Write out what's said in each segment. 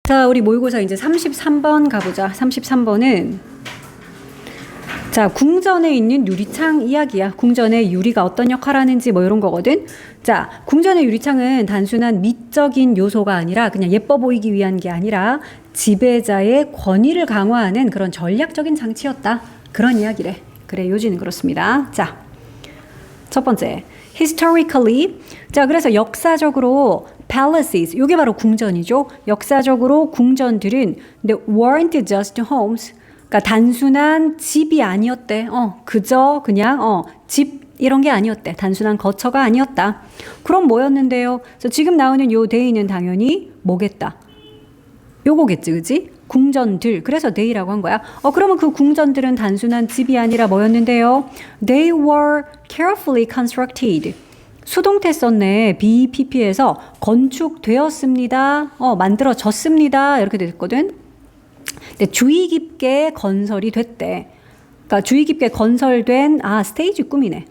자, 우리 모의고사 이제 33번 가보자. 33번은 자, 궁전에 있는 유리창 이야기야. 궁전에 유리가 어떤 역할을 하는지 뭐 이런 거거든. 자, 궁전의 유리창은 단순한 미적인 요소가 아니라 그냥 예뻐 보이기 위한 게 아니라 지배자의 권위를 강화하는 그런 전략적인 장치였다. 그런 이야기래. 그래, 요지는 그렇습니다. 자, 첫 번째. historically. 자, 그래서 역사적으로 palaces, 이게 바로 궁전이죠. 역사적으로 궁전들은 they weren't just homes. 그러니까 단순한 집이 아니었대. 그저 그냥 집 이런 게 아니었대. 단순한 거처가 아니었다. 그럼 뭐였는데요? 그래서 지금 나오는 요 they는 당연히 뭐겠다? 요거겠지, 그지? 궁전들. 그래서 they라고 한 거야. 그러면 그 궁전들은 단순한 집이 아니라 뭐였는데요? They were carefully constructed. 수동태 썼네. BPP에서 건축되었습니다. 만들어졌습니다. 이렇게 됐거든. 근데 주의 깊게 건설이 됐대. 그러니까 주의 깊게 건설된 스테이지 꿈이네.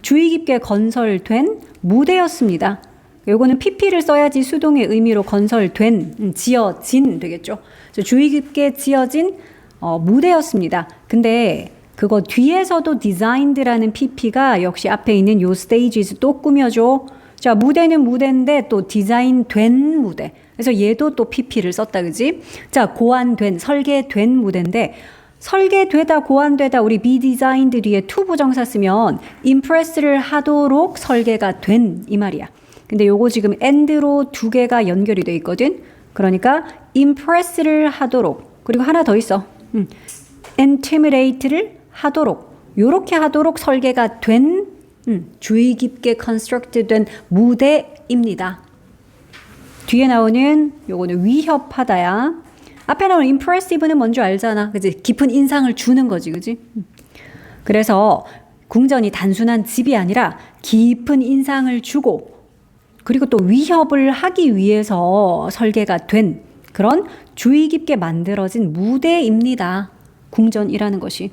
주의 깊게 건설된 무대였습니다. 요거는 PP를 써야지 수동의 의미로 건설된, 지어진 되겠죠. 주의 깊게 지어진 무대였습니다. 근데 그거 뒤에서도 designed라는 PP가 역시 앞에 있는 요 stages 또 꾸며줘. 자, 무대는 무대인데 또 디자인된 무대. 그래서 얘도 또 PP를 썼다, 그지? 자, 고안된, 설계된 무대인데 설계되다, 고안되다 우리 be designed 뒤에 to 부정사 쓰면 impress를 하도록 설계가 된 이 말이야. 근데 요거 지금 and로 두 개가 연결이 돼 있거든. 그러니까 impress를 하도록, 그리고 하나 더 있어. intimidate를 하도록, 요렇게 하도록 설계가 된 주의 깊게 constructed 된 무대입니다. 뒤에 나오는 요거는 위협하다야. 앞에 나오는 impressive는 뭔지 알잖아. 그치? 깊은 인상을 주는 거지, 그지? 그래서 궁전이 단순한 집이 아니라 깊은 인상을 주고 그리고 또 위협을 하기 위해서 설계가 된 그런 주의 깊게 만들어진 무대입니다. 궁전이라는 것이.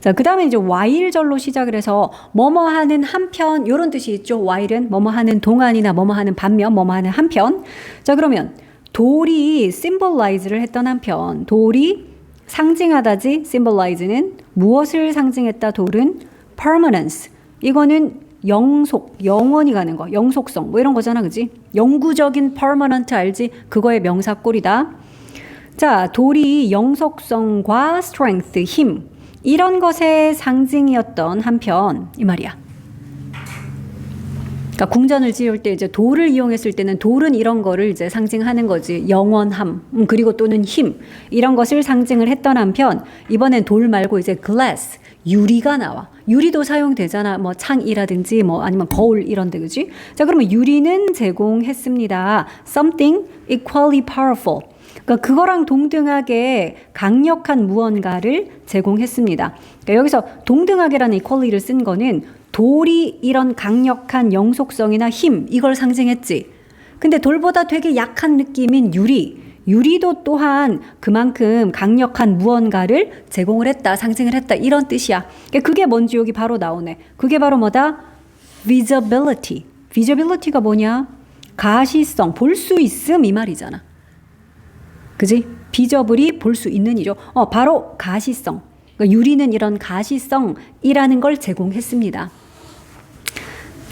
자, 그 다음에 이제 while절로 시작을 해서 뭐뭐 하는 한편 이런 뜻이 있죠. while은 뭐뭐 하는 동안이나 뭐뭐 하는 반면, 뭐뭐 하는 한편. 자, 그러면 돌이 symbolize를 했던 한편, 돌이 상징하다지. symbolize는 무엇을 상징했다? 돌은 permanence. 이거는 영속, 영원히 가는 거, 영속성 뭐 이런 거잖아, 그지? 영구적인 permanent 알지? 그거의 명사꼴이다. 자, 돌이 영속성과 strength, 힘 이런 것의 상징이었던 한편 이 말이야. 그러니까 궁전을 지을 때 이제 돌을 이용했을 때는 돌은 이런 거를 이제 상징하는 거지. 영원함, 그리고 또는 힘 이런 것을 상징을 했던 한편 이번엔 돌 말고 이제 glass, 유리가 나와. 유리도 사용되잖아. 뭐 창이라든지 뭐 아니면 거울 이런 데, 그지? 자, 그러면 유리는 제공했습니다. Something equally powerful. 그러니까 그거랑 동등하게 강력한 무언가를 제공했습니다. 그러니까 여기서 동등하게라는 equally를 쓴 거는 돌이 이런 강력한 영속성이나 힘 이걸 상징했지. 근데 돌보다 되게 약한 느낌인 유리도 또한 그만큼 강력한 무언가를 제공을 했다, 상징을 했다 이런 뜻이야. 그게 뭔지 여기 바로 나오네. 그게 바로 뭐다? visibility. visibility가 뭐냐? 가시성, 볼 수 있음 이 말이잖아. 그지? 비저블이 볼 수 있는 이죠. 바로 가시성. 그러니까 유리는 이런 가시성이라는 걸 제공했습니다.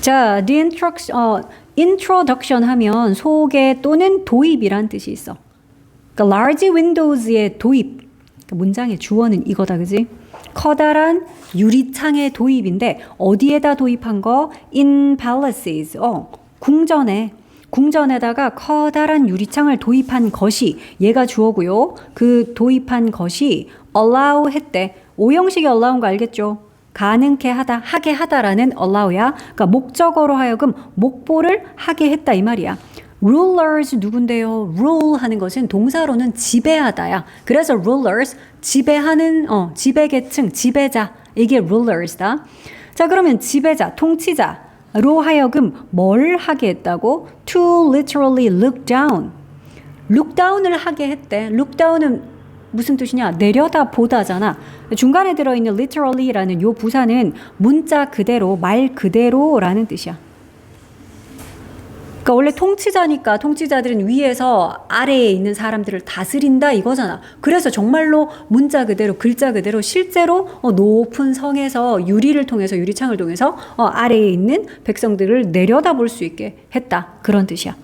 자, the introduction 하면 소개 또는 도입이란 뜻이 있어. 그러니까 large windows의 도입. 그러니까 문장의 주어는 이거다, 그지? 커다란 유리창의 도입인데 어디에다 도입한 거? in palaces. 궁전에다가 커다란 유리창을 도입한 것이 얘가 주어고요. 그 도입한 것이 allow 했대. 오형식이 allow인 거 알겠죠? 가능케 하다, 하게 하다라는 allow야. 그러니까 목적어로 하여금 목보를 하게 했다 이 말이야. rulers 누군데요? rule 하는 것은 동사로는 지배하다야. 그래서 rulers 지배하는 지배계층, 지배자. 이게 rulers다. 자, 그러면 지배자, 통치자로 하여금 뭘 하게 했다고? to literally look down. look down을 하게 했대. look down은 무슨 뜻이냐? 내려다 보다잖아. 중간에 들어있는 literally라는 요 부사는 문자 그대로, 말 그대로라는 뜻이야. 그러니까 원래 통치자니까 통치자들은 위에서 아래에 있는 사람들을 다스린다 이거잖아. 그래서 정말로 문자 그대로 글자 그대로 실제로 높은 성에서 유리를 통해서 유리창을 통해서 아래에 있는 백성들을 내려다볼 수 있게 했다. 그런 뜻이야.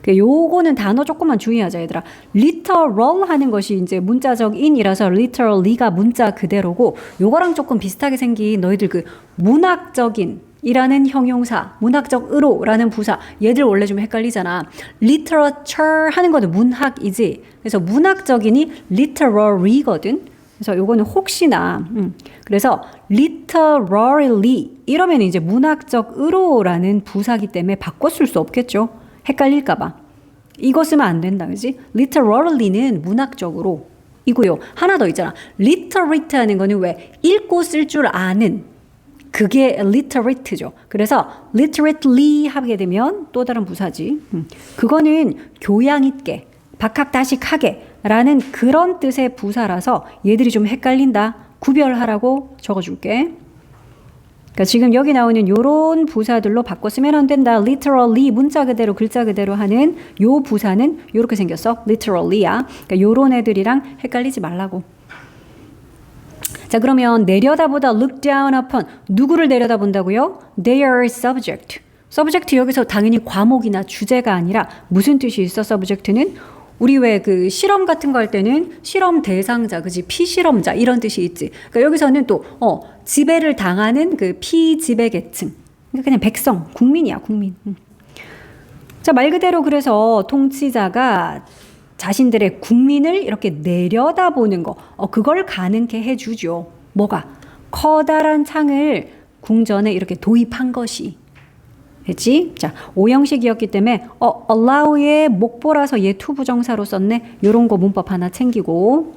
요거는 단어 조금만 주의하자 얘들아. literal 하는 것이 이제 문자적 인이라서 literally가 문자 그대로고 요거랑 조금 비슷하게 생긴 너희들 그 문학적인 이라는 형용사, 문학적으로라는 부사 얘들 원래 좀 헷갈리잖아. literature 하는 거는 문학이지. 그래서 문학적인이 literary거든. 그래서 요거는 혹시나 그래서 literarily 이러면 이제 문학적으로라는 부사기 때문에 바꿔 쓸 수 없겠죠. 헷갈릴까 봐. 이거 쓰면 안 된다. 그지? literary는 문학적으로 이고요. 하나 더 있잖아. literate 하는 거는 왜 읽고 쓸 줄 아는 그게 literate죠. 그래서 literately 하게 되면 또 다른 부사지. 그거는 교양 있게, 박학다식하게 라는 그런 뜻의 부사라서 얘들이 좀 헷갈린다. 구별하라고 적어줄게. 그러니까 지금 여기 나오는 요런 부사들로 바꿔 쓰면 안 된다. literally 문자 그대로 글자 그대로 하는 요 부사는 요렇게 생겼어. literally야. 그러니까 요런 애들이랑 헷갈리지 말라고. 자, 그러면 내려다보다 look down upon 누구를 내려다본다고요? Their subject. subject 여기서 당연히 과목이나 주제가 아니라 무슨 뜻이 있어? subject는 우리 왜 그 실험 같은 거 할 때는 실험 대상자, 그지? 피실험자 이런 뜻이 있지. 그러니까 여기서는 또 지배를 당하는 그 피지배 계층. 그러니까 그냥 백성, 국민이야, 국민. 자, 말 그대로 그래서 통치자가 자신들의 국민을 이렇게 내려다보는 거, 그걸 가능케 해주죠. 뭐가? 커다란 창을 궁전에 이렇게 도입한 것이. 했지? 자, 오형식이었기 때문에 allow의 목보라서 얘 투부정사로 썼네. 요런 거 문법 하나 챙기고.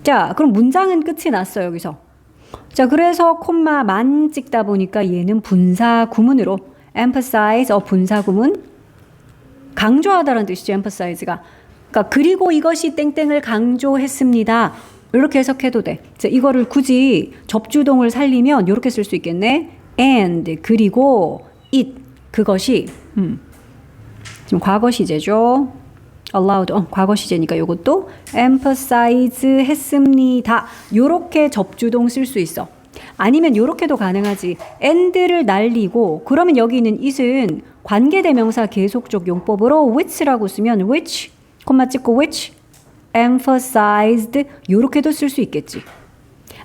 자, 그럼 문장은 끝이 났어 여기서. 자, 그래서 콤마만 찍다 보니까 얘는 분사 구문으로 emphasize, 분사 구문 강조하다라는 뜻이죠. emphasize가. 그러니까 그리고 이것이 땡땡을 강조했습니다. 이렇게 해석해도 돼. 자, 이거를 굳이 접주동을 살리면 이렇게 쓸 수 있겠네. and 그리고 it 그것이 지금 과거 시제죠. allowed 과거 시제니까 이것도 emphasize 했습니다. 요렇게 접주동 쓸 수 있어. 아니면 요렇게도 가능하지. and를 날리고 그러면 여기 있는 it은 관계대명사 계속적 용법으로 which라고 쓰면 which 콤마 찍고 which emphasized 요렇게도 쓸 수 있겠지.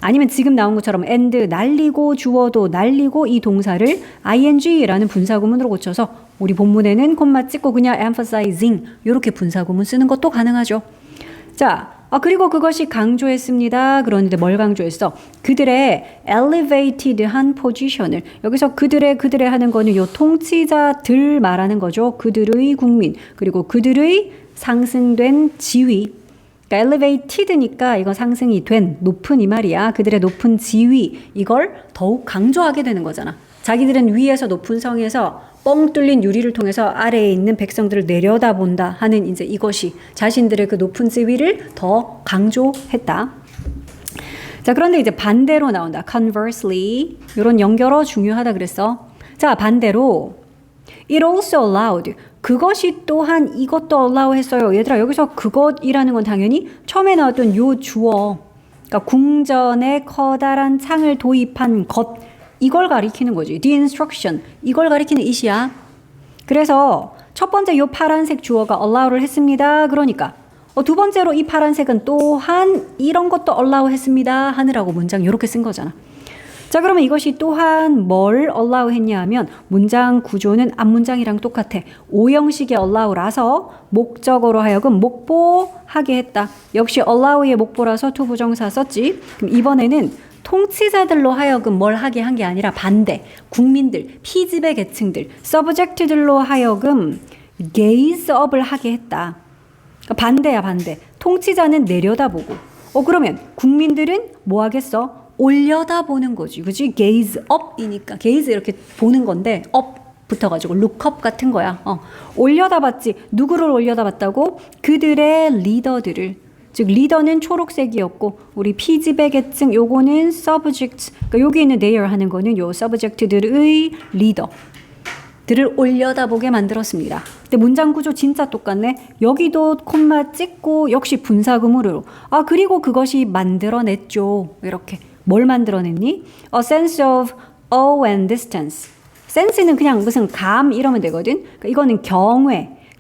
아니면 지금 나온 것처럼 and 날리고 주어도 날리고 이 동사를 ing라는 분사구문으로 고쳐서 우리 본문에는 콤마 찍고 그냥 emphasizing 이렇게 분사구문 쓰는 것도 가능하죠. 자, 그리고 그것이 강조했습니다. 그런데 뭘 강조했어? 그들의 elevated한 포지션을. 여기서 그들의 하는 거는 요 통치자들 말하는 거죠. 그들의 국민 그리고 그들의 상승된 지위. 그러니까 elevated니까 이거 상승이 된 높은 이 말이야. 그들의 높은 지위 이걸 더욱 강조하게 되는 거잖아. 자기들은 위에서 높은 성에서 뻥 뚫린 유리를 통해서 아래에 있는 백성들을 내려다본다 하는 이제 이것이 자신들의 그 높은 지위를 더 강조했다. 자, 그런데 이제 반대로 나온다. conversely 이런 연결어 중요하다 그랬어. 자, 반대로 it also allowed 그것이 또한 이것도 allow 했어요. 얘들아 여기서 그것이라는 건 당연히 처음에 나왔던 요 주어 그러니까 궁전에 커다란 창을 도입한 것 이걸 가리키는 거지. The instruction 이걸 가리키는 it이야. 그래서 첫 번째 요 파란색 주어가 allow를 했습니다. 그러니까 두 번째로 이 파란색은 또한 이런 것도 allow 했습니다 하느라고 문장 이렇게 쓴 거잖아. 자, 그러면 이것이 또한 뭘 allow 했냐 하면 문장 구조는 앞문장이랑 똑같아. 오형식의 allow라서 목적어로 하여금 목보하게 했다. 역시 allow의 목보라서 투부정사 썼지. 그럼 이번에는 통치자들로 하여금 뭘 하게 한 게 아니라 반대, 국민들, 피지배 계층들, subject들로 하여금 gaze up을 하게 했다. 그러니까 반대야 반대. 통치자는 내려다보고 그러면 국민들은 뭐 하겠어? 올려다보는 거지. 그치? gaze up이니까 gaze 이렇게 보는 건데 up 붙어가지고 look up 같은 거야. 올려다봤지. 누구를 올려다봤다고? 그들의 리더들을. 즉 리더는 초록색이었고 우리 피지배 계층 요거는 subject. 그러니까 여기 있는 their 하는 거는 요 subject들의 리더. 들을 올려다보게 만들었습니다. 근데 문장 구조 진짜 똑같네. 여기도 콤마 찍고 역시 분사구문으로. 아, 그리고 그것이 만들어냈죠. 이렇게. 뭘 만들어냈니? A sense of awe and distance. sense는 그냥 무슨 감 이러면 되거든. 그러니까 이거는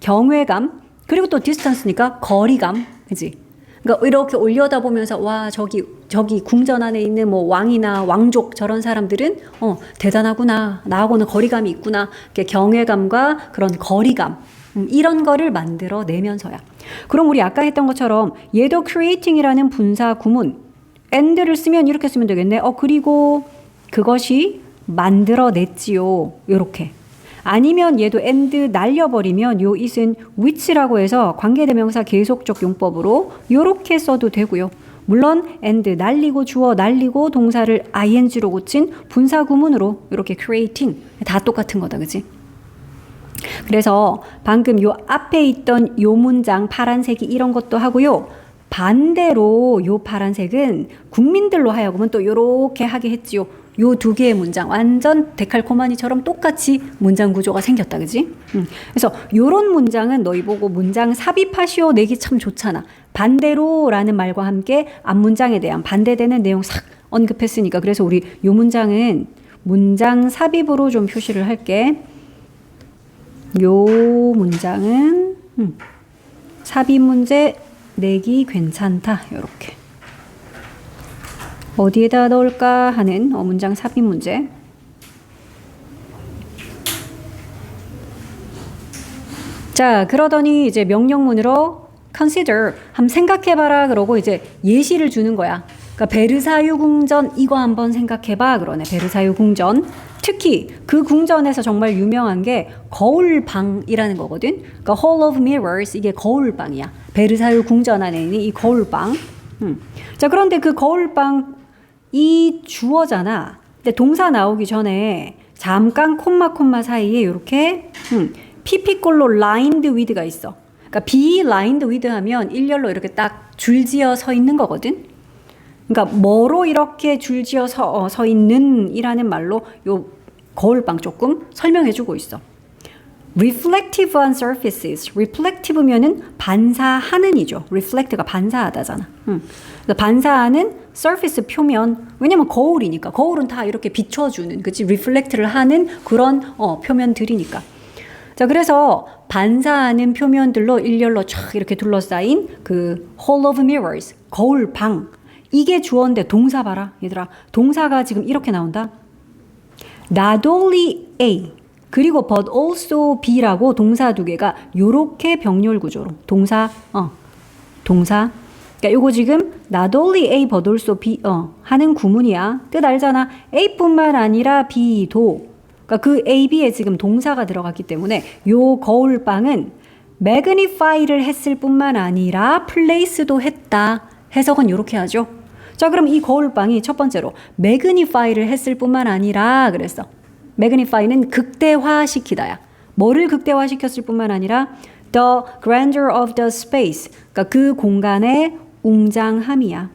경외감. 그리고 또 distance니까 거리감. 그지? 그러니까 이렇게 올려다보면서 와, 저기 궁전 안에 있는 뭐 왕이나 왕족 저런 사람들은 대단하구나. 나하고는 거리감이 있구나. 이렇게 경외감과 그런 거리감. 이런 거를 만들어내면서야. 그럼 우리 아까 했던 것처럼 얘도 creating이라는 분사 구문 and를 쓰면 이렇게 쓰면 되겠네. 그리고 그것이 만들어냈지요. 요렇게. 아니면 얘도 and 날려버리면 요 it은 which라고 해서 관계대명사 계속적 용법으로 요렇게 써도 되고요. 물론 and 날리고 주어 날리고 동사를 ing로 고친 분사 구문으로 이렇게 creating 다 똑같은 거다. 그치? 그래서 방금 요 앞에 있던 요 문장 파란색이 이런 것도 하고요. 반대로 요 파란색은 국민들로 하여금은 또 요렇게 하게 했지요. 요 두 개의 문장 완전 데칼코마니처럼 똑같이 문장 구조가 생겼다. 그지? 그래서 요런 문장은 너희 보고 문장 삽입하시오 내기 참 좋잖아. 반대로 라는 말과 함께 앞문장에 대한 반대되는 내용 싹 언급했으니까. 그래서 우리 요 문장은 문장 삽입으로 좀 표시를 할게. 요 문장은 삽입 문제 내기 괜찮다. 요렇게. 어디에다 넣을까 하는 문장 삽입 문제. 자, 그러더니 이제 명령문으로 consider, 한번 생각해봐라 그러고 이제 예시를 주는 거야. 그러니까 베르사유 궁전 이거 한번 생각해봐 그러네. 베르사유 궁전. 특히 그 궁전에서 정말 유명한 게 거울방이라는 거거든. 그러니까 Hall of Mirrors, 이게 거울방이야. 베르사유 궁전 안에 있는 이 거울방. 자, 그런데 그 거울방 이 주어잖아. 근데 동사 나오기 전에 잠깐 콤마 사이에 이렇게 피피꼴로 lined with가 있어. 그러니까 be lined with 하면 일렬로 이렇게 딱 줄지어 서 있는 거거든. 그러니까 뭐로 이렇게 줄지어 서 있는 이라는 말로 요 거울방 조금 설명해주고 있어. reflective on surfaces. reflective면은 반사하는 이죠. reflect가 반사하다잖아. 그래서 반사하는 surface 표면. 왜냐면 거울이니까. 거울은 다 이렇게 비춰주는, 그치? reflect를 하는 그런 표면들이니까. 자, 그래서 반사하는 표면들로 일렬로 쫙 이렇게 둘러싸인 그 hall of mirrors, 거울방. 이게 주어인데 동사 봐라, 얘들아. 동사가 지금 이렇게 나온다. Not only A 그리고 but also B라고 동사 두 개가 요렇게 병렬 구조로 동사. 그러니까 요거 지금 not only A but also B 하는 구문이야. 뜻 알잖아. A뿐만 아니라 B도. 그러니까 그 A, B에 지금 동사가 들어갔기 때문에 요 거울방은 magnify를 했을 뿐만 아니라 place도 했다. 해석은 요렇게 하죠. 자, 그럼 이 거울방이 첫 번째로 magnify를 했을 뿐만 아니라 그랬어. magnify는 극대화시키다야. 뭐를 극대화시켰을 뿐만 아니라 the grandeur of the space. 그러니까 그 공간의 웅장함이야.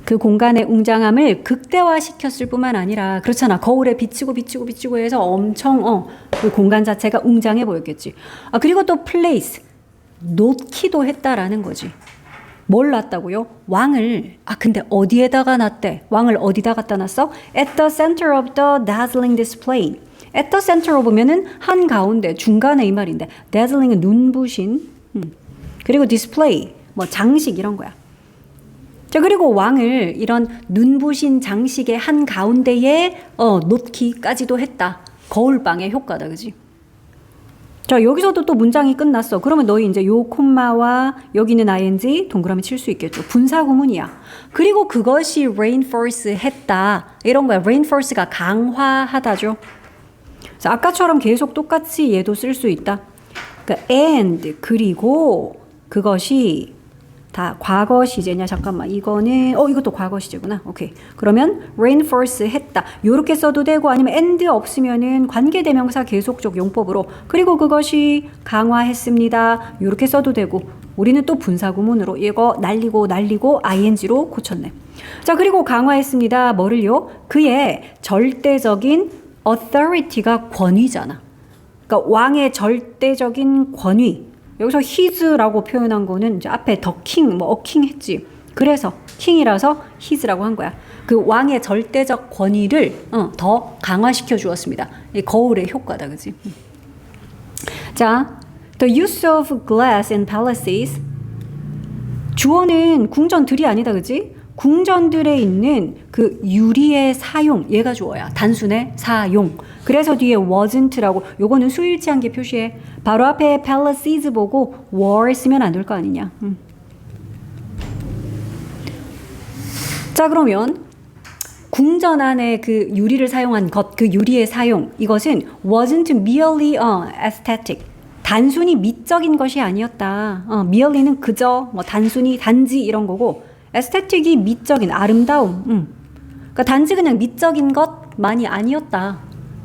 그 공간의 웅장함을 극대화시켰을 뿐만 아니라 그렇잖아. 거울에 비치고 해서 엄청 그 공간 자체가 웅장해 보였겠지. 아, 그리고 또 place. 놓기도 했다라는 거지. 뭘 놨다고요? 왕을. 아, 근데 어디에다가 놨대? 왕을 어디다 갖다 놨어? At the center of the dazzling display. At the center of면은 한가운데, 중간에 이 말인데 dazzling은 눈부신. 그리고 display, 뭐 장식 이런 거야. 자, 그리고 왕을 이런 눈부신 장식의 한가운데에 놓기까지도 했다. 거울방의 효과다. 그지? 자, 여기서도 또 문장이 끝났어. 그러면 너희 이제 요 콤마와 여기는 ing 동그라미 칠 수 있겠죠. 분사 구문이야. 그리고 그것이 reinforce 했다. 이런 거야. reinforce가 강화하다죠. 자, 아까처럼 계속 똑같이 얘도 쓸 수 있다. 그러니까 and 그리고 그것이 다 과거 시제냐? 잠깐만. 이거는 이것도 과거 시제구나. 오케이. 그러면 reinforce 했다. 요렇게 써도 되고 아니면 and 없으면은 관계대명사 계속적 용법으로 그리고 그것이 강화했습니다. 요렇게 써도 되고 우리는 또 분사구문으로 이거 날리고 ing로 고쳤네. 자, 그리고 강화했습니다. 뭐를요? 그의 절대적인 authority가 권위잖아. 그러니까 왕의 절대적인 권위. 여기서 his라고 표현한 거는 이제 앞에 the king, 뭐 a king 했지. 그래서 king이라서 his라고 한 거야. 그 왕의 절대적 권위를 더 강화시켜 주었습니다. 이 거울의 효과다, 그지? 자, the use of glass in palaces. 주어는 궁전들이 아니다, 그지? 궁전들에 있는 그 유리의 사용, 얘가 주어야. 단순의 사용. 그래서 뒤에 wasn't라고, 요거는 수일치한 게 표시해. 바로 앞에 palaces 보고 were 쓰면 안 될 거 아니냐. 자, 그러면 궁전 안에 그 유리를 사용한 것, 그 유리의 사용, 이것은 wasn't merely aesthetic. 단순히 미적인 것이 아니었다. merely는 그저, 뭐 단순히, 단지 이런 거고, aesthetic이 미적인, 아름다움. 그러니까 단지 그냥 미적인 것만이 아니었다.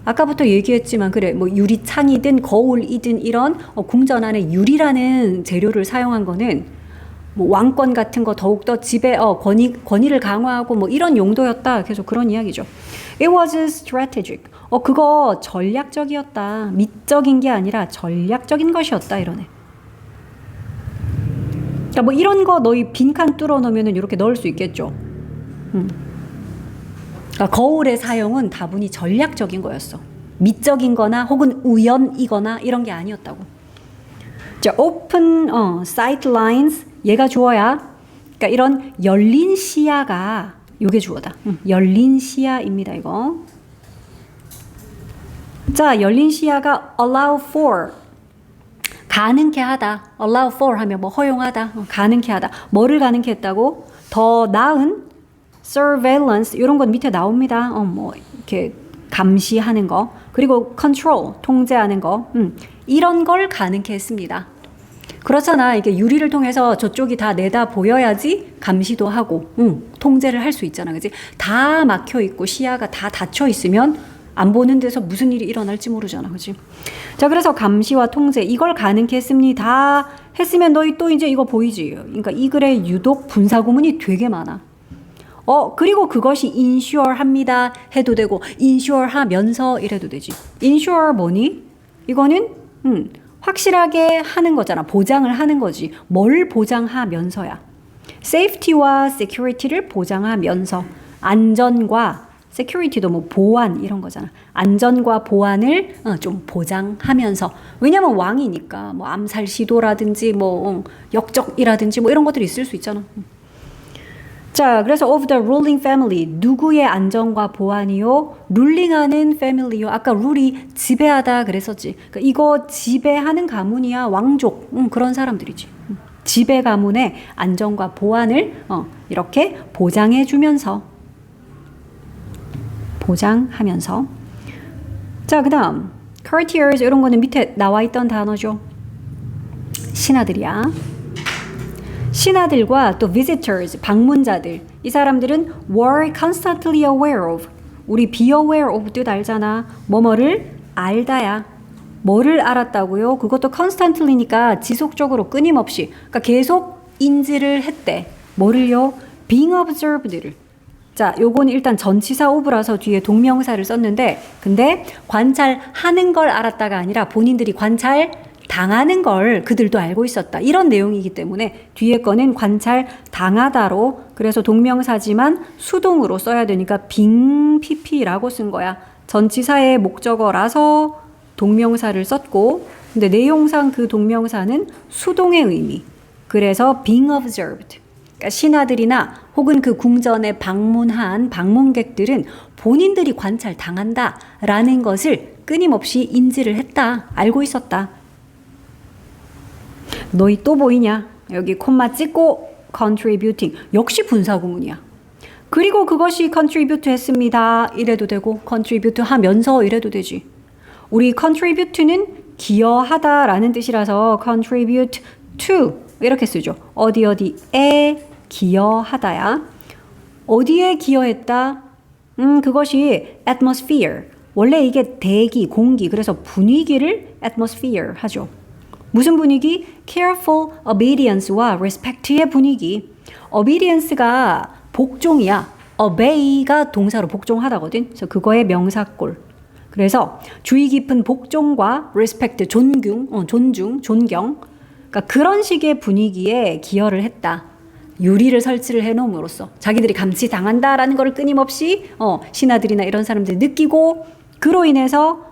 아까부터 얘기했지만 그래, 뭐 유리창이든 거울이든 이런 궁전 안에 유리라는 재료를 사용한 거는 뭐 왕권 같은 거 더욱더 집에 권위를 강화하고 뭐 이런 용도였다. 계속 그런 이야기죠. It was strategic. 그거 전략적이었다. 미적인 게 아니라 전략적인 것이었다. 이러네. 그러니까 뭐 이런 거 너희 빈칸 뚫어 놓으면 이렇게 넣을 수 있겠죠. 그러니까 거울의 사용은 다분히 전략적인 거였어. 미적인 거나 혹은 우연이거나 이런 게 아니었다고. 자, open sight lines. 얘가 주어야. 그러니까 이런 열린 시야가 요게 주어다. 열린 시야입니다, 이거. 자, 열린 시야가 allow for. 가능케 하다. allow for 하면 뭐 허용하다. 가능케 하다. 뭐를 가능케 했다고? 더 나은 surveillance 이런 건 밑에 나옵니다. 뭐 이렇게 감시하는 거. 그리고 control 통제하는 거. 이런 걸 가능케 했습니다. 그렇잖아. 이게 유리를 통해서 저쪽이 다 내다 보여야지 감시도 하고, 통제를 할 수 있잖아. 그지? 다 막혀 있고 시야가 다 닫혀 있으면 안 보는 데서 무슨 일이 일어날지 모르잖아. 그지? 자, 그래서 감시와 통제, 이걸 가능케 했습니다. 했으면 너희 또 이제 이거 보이지? 그러니까 이 글에 유독 분사구문이 되게 많아. 그리고 그것이 ensure 합니다. 해도 되고, ensure 하면서 이래도 되지. ensure 뭐니? 이거는, 확실하게 하는 거잖아. 보장을 하는 거지. 뭘 보장하면서야. safety와 security를 보장하면서. 안전과 security도 뭐 보안 이런 거잖아. 안전과 보안을 좀 보장하면서. 왜냐면 왕이니까 뭐 암살 시도라든지 뭐 역적이라든지 뭐 이런 것들이 있을 수 있잖아. 자, 그래서 of the ruling family. 누구의 안전과 보안이요? 룰링하는 family요. 아까 룰이 지배하다 그랬었지. 그러니까 이거 지배하는 가문이야. 왕족. 그런 사람들이지. 지배 가문의 안전과 보안을 이렇게 보장해주면서. 보장하면서. 자, 그 다음 courtiers 이런 거는 밑에 나와 있던 단어죠. 신하들이야. 신하들과 또 visitors, 방문자들. 이 사람들은 were constantly aware of. 우리 be aware of 뜻 알잖아. 뭐뭐를 알다야. 뭐를 알았다고요? 그것도 constantly니까 지속적으로 끊임없이. 그러니까 계속 인지를 했대. 뭐를요? being observed를. 자, 요건 일단 전치사 of라서 뒤에 동명사를 썼는데, 근데 관찰하는 걸 알았다가 아니라 본인들이 관찰 당하는 걸 그들도 알고 있었다. 이런 내용이기 때문에 뒤에 거는 관찰 당하다로, 그래서 동명사지만 수동으로 써야 되니까 being pp라고 쓴 거야. 전치사의 목적어라서 동명사를 썼고, 근데 내용상 그 동명사는 수동의 의미. 그래서 being observed. 그러니까 신하들이나 혹은 그 궁전에 방문한 방문객들은 본인들이 관찰 당한다라는 것을 끊임없이 인지를 했다. 알고 있었다. 너희 또 보이냐? 여기 콤마 찍고 contributing. 역시 분사구문이야. 그리고 그것이 contribute 했습니다. 이래도 되고 contribute 하면서 이래도 되지. 우리 contribute는 기여하다라는 뜻이라서 contribute to 이렇게 쓰죠. 어디에 기여하다야. 어디에 기여했다? 그것이 atmosphere. 원래 이게 대기, 공기. 그래서 분위기를 atmosphere 하죠. 무슨 분위기? careful obedience와 respect의 분위기. obedience가 복종이야. obey가 동사로 복종하다거든. 그래서 그거의 명사꼴. 그래서 주의 깊은 복종과 respect, 존중, 존경. 그러니까 그런 식의 분위기에 기여를 했다. 유리를 설치를 해놓음으로써 자기들이 감시당한다라는 걸 끊임없이 신하들이나 이런 사람들이 느끼고 그로 인해서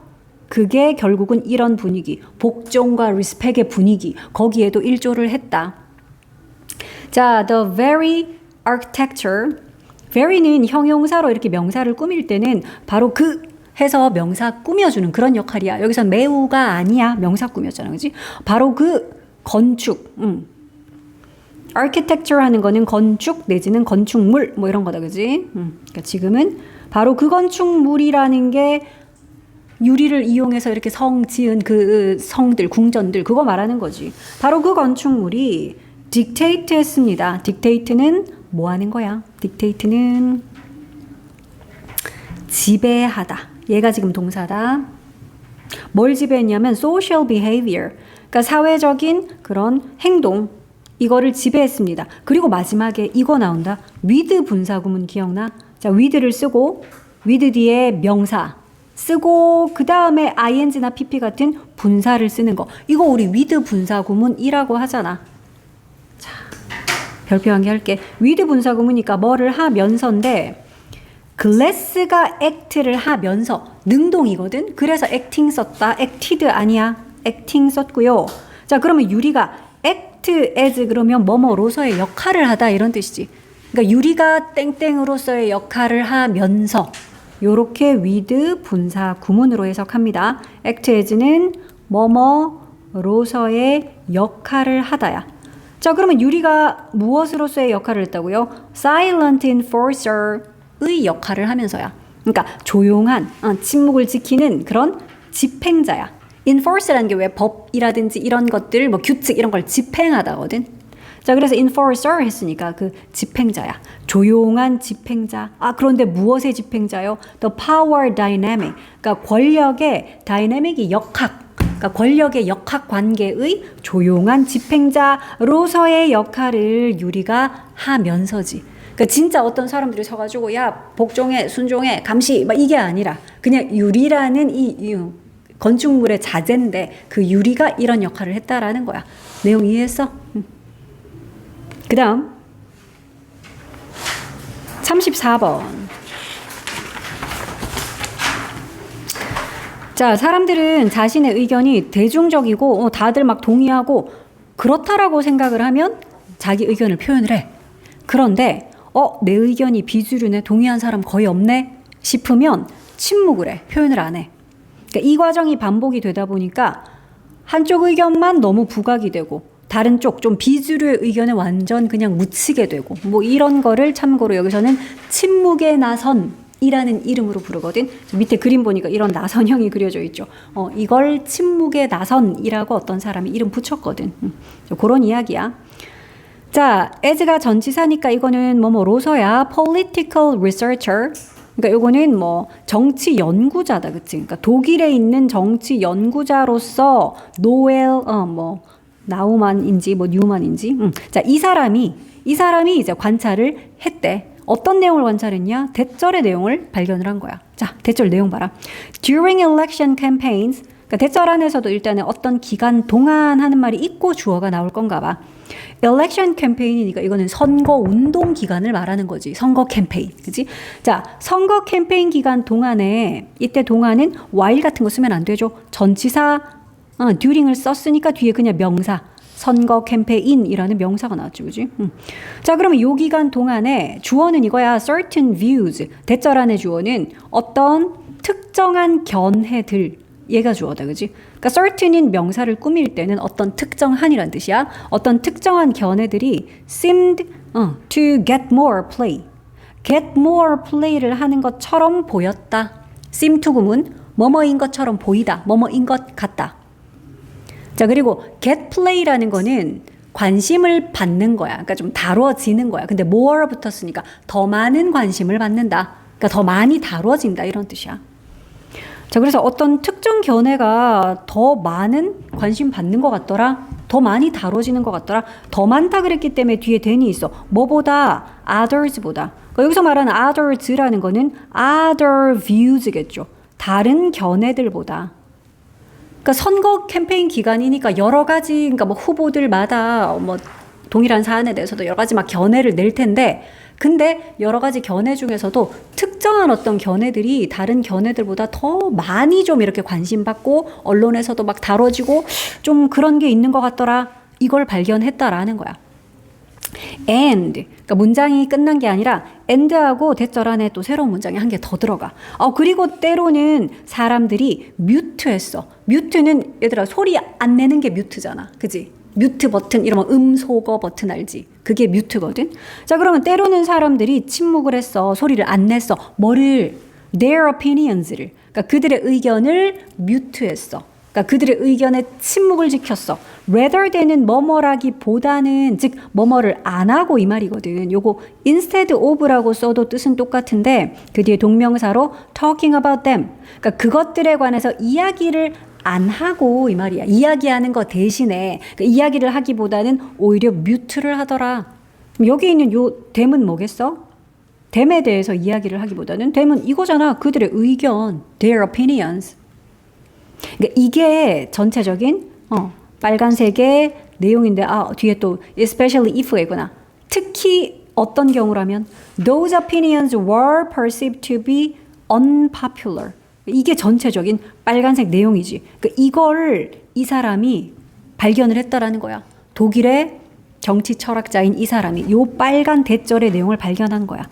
그게 결국은 이런 분위기, 복종과 리스펙의 분위기, 거기에도 일조를 했다. 자, the very architecture. very는 형용사로 이렇게 명사를 꾸밀 때는 바로 그 해서 명사 꾸며주는 그런 역할이야. 여기서 매우가 아니야. 명사 꾸몄잖아. 그지? 바로 그 건축. architecture 하는 거는 건축 내지는 건축물 뭐 이런 거다. 그지? 그러니까 지금은 바로 그 건축물이라는 게 유리를 이용해서 이렇게 성 지은 그 성들, 궁전들 그거 말하는 거지. 바로 그 건축물이 dictate 했습니다. dictate는 뭐 하는 거야? dictate는 지배하다. 얘가 지금 동사다. 뭘 지배했냐면 social behavior. 그러니까 사회적인 그런 행동. 이거를 지배했습니다. 그리고 마지막에 이거 나온다. with 분사구문 기억나? 자, with를 쓰고 with 뒤에 명사 쓰고 그 다음에 ing나 pp 같은 분사를 쓰는 거. 이거 우리 with 분사구문이라고 하잖아. 자, 별표 한 개 할게. with 분사구문이니까 뭐를 하면서인데 glass가 act를 하면서 능동이거든. 그래서 acting 썼다. acted 아니야. acting 썼고요. 자, 그러면 유리가 act as 그러면 뭐뭐로서의 역할을 하다 이런 뜻이지. 그러니까 유리가 땡땡으로서의 역할을 하면서 요렇게 with 분사 구문으로 해석합니다. act as는 뭐뭐로서의 역할을 하다야. 자, 그러면 유리가 무엇으로서의 역할을 했다고요? silent enforcer의 역할을 하면서야. 그러니까 조용한 침묵을 지키는 그런 집행자야. enforce라는 게 왜 법이라든지 이런 것들 뭐 규칙 이런 걸 집행하다거든. 자, 그래서 enforcer 했으니까 그 집행자야. 조용한 집행자. 그런데 무엇의 집행자요? The power dynamic. 그러니까 권력의 다이내믹이 역학. 그러니까 권력의 역학 관계의 조용한 집행자로서의 역할을 유리가 하면서지. 그러니까 진짜 어떤 사람들이 서가지고 야 복종해, 순종해, 감시 막 이게 아니라 그냥 유리라는 이 건축물의 자재인데 그 유리가 이런 역할을 했다라는 거야. 내용 이해했어? 그 다음 34번. 자, 사람들은 자신의 의견이 대중적이고 다들 막 동의하고 그렇다라고 생각을 하면 자기 의견을 표현을 해. 그런데 내 의견이 비주류네, 동의한 사람 거의 없네 싶으면 침묵을 해. 표현을 안 해. 그러니까 이 과정이 반복이 되다 보니까 한쪽 의견만 너무 부각이 되고 다른 쪽 좀 비주류의 의견에 완전 그냥 묻히게 되고 뭐 이런 거를 참고로 여기서는 침묵의 나선이라는 이름으로 부르거든. 밑에 그림 보니까 이런 나선형이 그려져 있죠. 이걸 침묵의 나선이라고 어떤 사람이 이름 붙였거든. 그런 이야기야. 자, as가 전치사니까 이거는 뭐로서야 political researcher. 그러니까 요거는 뭐 정치 연구자다, 그치? 그러니까 독일에 있는 정치 연구자로서 노엘 뭐 나우만인지 뭐 뉴만인지. 자, 이 사람이 이제 관찰을 했대. 어떤 내용을 관찰했냐? 대절의 내용을 발견을 한 거야. 자, 대절 내용 봐라. During election campaigns. 그러니까 대절 안에서도 일단은 어떤 기간 동안 하는 말이 있고 주어가 나올 건가 봐. election campaign이니까 이거는 선거 운동 기간을 말하는 거지. 선거 캠페인. 그치? 자, 선거 캠페인 기간 동안에 이때 동안은 while 같은 거 쓰면 안 되죠. 전치사 during을 썼으니까 뒤에 그냥 명사 선거 캠페인이라는 명사가 나왔죠. 그지? 자, 그러면 요 기간 동안에 주어는 이거야. certain views. 대절 안에 주어는 어떤 특정한 견해들. 얘가 주어다. 그지? 그러니까 certain인 명사를 꾸밀 때는 어떤 특정한이란 뜻이야. 어떤 특정한 견해들이 seemed to get more play. get more play를 하는 것처럼 보였다. seem to 구문 뭐뭐인 것처럼 보이다. 뭐뭐인 것 같다. 자, 그리고 get play라는 거는 관심을 받는 거야. 그러니까 좀 다뤄지는 거야. 근데 more 붙었으니까 더 많은 관심을 받는다. 그러니까 더 많이 다뤄진다 이런 뜻이야. 자, 그래서 어떤 특정 견해가 더 많은 관심 받는 것 같더라. 더 많이 다뤄지는 것 같더라. 더 많다 그랬기 때문에 뒤에 than이 있어. 뭐보다? others보다. 그러니까 여기서 말하는 others라는 거는 other views겠죠. 다른 견해들보다. 그러니까 선거 캠페인 기간이니까 여러 가지, 그러니까 뭐 후보들마다 뭐 동일한 사안에 대해서도 여러 가지 막 견해를 낼 텐데, 근데 여러 가지 견해 중에서도 특정한 어떤 견해들이 다른 견해들보다 더 많이 좀 이렇게 관심 받고 언론에서도 막 다뤄지고 좀 그런 게 있는 것 같더라. 이걸 발견했다라는 거야. and, 그러니까 문장이 끝난 게 아니라 and하고 대절 안에 또 새로운 문장이 한 개 더 들어가. 그리고 때로는 사람들이 뮤트했어. 뮤트는 얘들아 소리 안 내는 게 뮤트잖아. 그지? 뮤트 버튼, 이러면 음소거 버튼 알지? 그게 뮤트거든. 자, 그러면 때로는 사람들이 침묵을 했어. 소리를 안 냈어. 뭐를? their opinions를. 그러니까 그들의 의견을 뮤트했어. 그러니까 그들의 의견에 침묵을 지켰어. rather than은 뭐뭐라기보다는, 즉 뭐뭐를 안 하고 이 말이거든. 요거 instead of라고 써도 뜻은 똑같은데 그 뒤에 동명사로 talking about them. 그러니까 그것들에 관해서 이야기를 안 하고 이 말이야. 이야기하는 거 대신에 그러니까 이야기를 하기보다는 오히려 뮤트를 하더라. 여기 있는 요 them은 뭐겠어? them에 대해서 이야기를 하기보다는 them은 이거잖아. 그들의 의견, their opinions. 그러니까 이게 전체적인 빨간색의 내용인데 뒤에 또 especially if가 있구나. 특히 어떤 경우라면 those opinions were perceived to be unpopular. 이게 전체적인 빨간색 내용이지. 그러니까 이걸 이 사람이 발견을 했다라는 거야. 독일의 정치 철학자인 이 사람이 요 빨간 대절의 내용을 발견한 거야.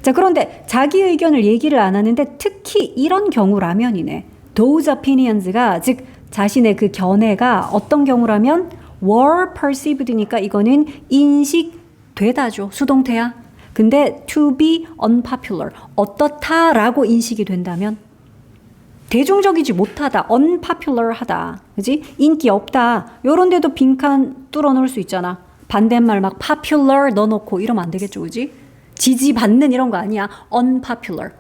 자, 그런데 자기 의견을 얘기를 안 하는데 특히 이런 경우라면이네. those opinions가 즉 자신의 그 견해가 어떤 경우라면 were perceived니까 이거는 인식되다죠. 수동태야. 근데 to be unpopular 어떻다라고 인식이 된다면 대중적이지 못하다, unpopular하다, 그지? 인기 없다. 요런 데도 빈칸 뚫어놓을 수 있잖아. 반대말 막 popular 넣어놓고 이러면 안 되겠죠, 그지? 지지받는 이런 거 아니야. unpopular.